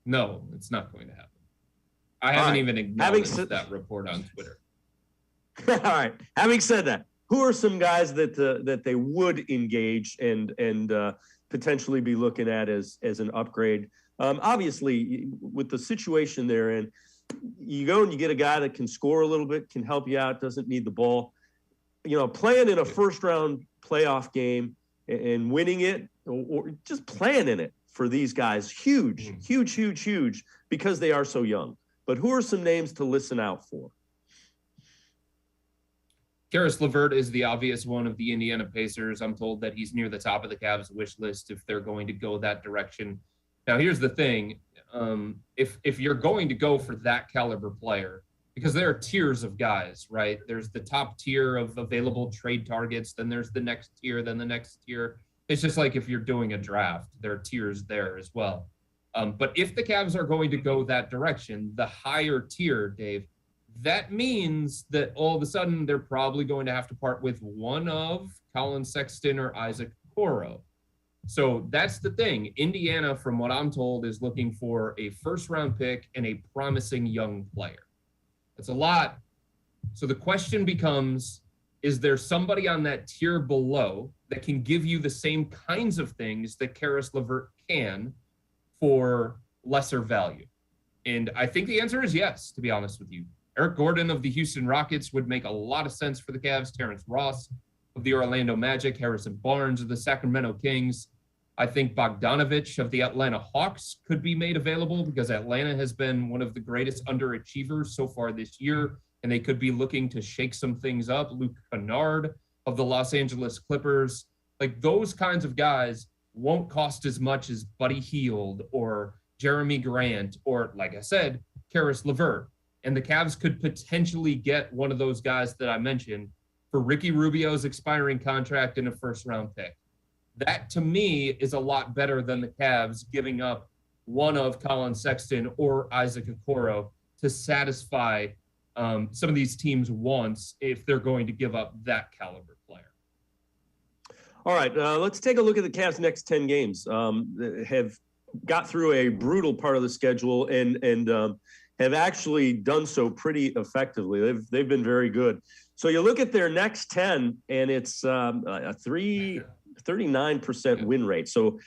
No, it's not going to happen. I haven't even acknowledged that report on Twitter. All right. Having said that, who are some guys that they would engage and potentially be looking at as an upgrade? Obviously, with the situation they're in, you go and you get a guy that can score a little bit, can help you out, doesn't need the ball. Playing in a first-round playoff game and winning it, or just playing in it for these guys, huge, because they are so young. But who are some names to listen out for? Caris LeVert is the obvious one of the Indiana Pacers. I'm told that he's near the top of the Cavs wish list if they're going to go that direction. Now, here's the thing. If you're going to go for that caliber player, because there are tiers of guys, right? There's the top tier of available trade targets, then there's the next tier, then the next tier. It's just like if you're doing a draft, there are tiers there as well. But if the Cavs are going to go that direction, the higher tier, Dave, that means that all of a sudden they're probably going to have to part with one of Colin Sexton or Isaac Okoro. So that's the thing. Indiana, from what I'm told, is looking for a first-round pick and a promising young player. That's a lot. So the question becomes, is there somebody on that tier below that can give you the same kinds of things that Caris LeVert can for lesser value? And I think the answer is yes, to be honest with you. Eric Gordon of the Houston Rockets would make a lot of sense for the Cavs. Terrence Ross of the Orlando Magic, Harrison Barnes of the Sacramento Kings. I think Bogdanovich of the Atlanta Hawks could be made available because Atlanta has been one of the greatest underachievers so far this year, and they could be looking to shake some things up. Luke Kennard of the Los Angeles Clippers. Like, those kinds of guys won't cost as much as Buddy Hield or Jeremy Grant or, like I said, Caris LeVert. And the Cavs could potentially get one of those guys that I mentioned for Ricky Rubio's expiring contract and a first-round pick. That, to me, is a lot better than the Cavs giving up one of Colin Sexton or Isaac Okoro to satisfy some of these teams' wants if they're going to give up that caliber player. All right, let's take a look at the Cavs' next 10 games. Have got through a brutal part of the schedule and have actually done so pretty effectively. They've been very good. So you look at their next 10, and it's a 39% win rate. So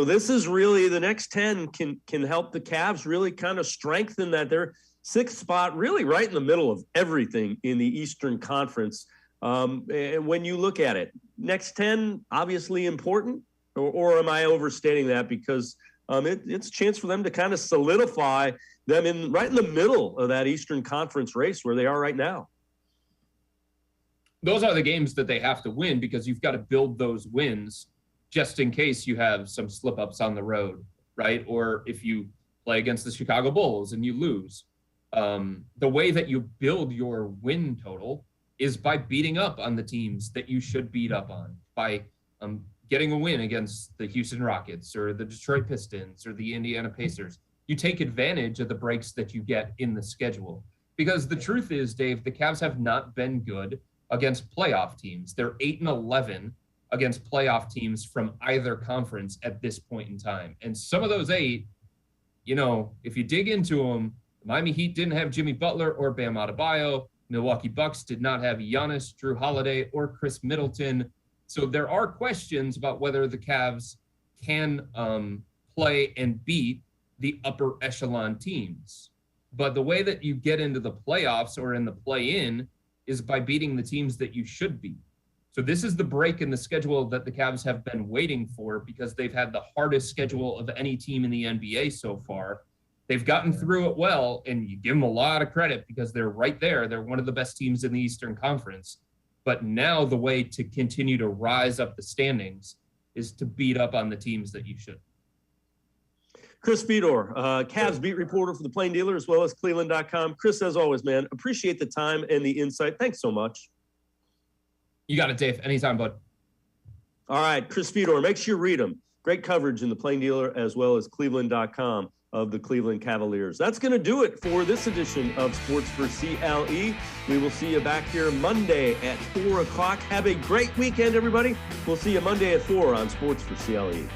this is really, the next 10 can help the Cavs really kind of strengthen that. They're sixth spot, really right in the middle of everything in the Eastern Conference. And when you look at it, next 10, obviously important, or am I overstating that? Because it's a chance for them to kind of solidify them right in the middle of that Eastern Conference race where they are right now. Those are the games that they have to win, because you've got to build those wins just in case you have some slip-ups on the road, right? Or if you play against the Chicago Bulls and you lose. The way that you build your win total is by beating up on the teams that you should beat up on, by getting a win against the Houston Rockets or the Detroit Pistons or the Indiana Pacers. You take advantage of the breaks that you get in the schedule. Because the truth is, Dave, the Cavs have not been good against playoff teams. They're 8-11 against playoff teams from either conference at this point in time. And some of those 8, if you dig into them, the Miami Heat didn't have Jimmy Butler or Bam Adebayo. Milwaukee Bucks did not have Giannis, Drew Holiday, or Chris Middleton. So there are questions about whether the Cavs can play and beat the upper echelon teams. But the way that you get into the playoffs or in the play-in is by beating the teams that you should beat. So this is the break in the schedule that the Cavs have been waiting for, because they've had the hardest schedule of any team in the NBA so far. They've gotten through it well, and you give them a lot of credit because they're right there. They're one of the best teams in the Eastern Conference. But now the way to continue to rise up the standings is to beat up on the teams that you should. Chris Fedor, Cavs beat reporter for the Plain Dealer as well as cleveland.com. Chris, as always, man, appreciate the time and the insight. Thanks so much. You got it, Dave. Anytime, bud. All right, Chris Fedor, make sure you read him. Great coverage in the Plain Dealer as well as cleveland.com of the Cleveland Cavaliers. That's going to do it for this edition of Sports for CLE. We will see you back here Monday at 4 o'clock. Have a great weekend, everybody. We'll see you Monday at 4 on Sports for CLE.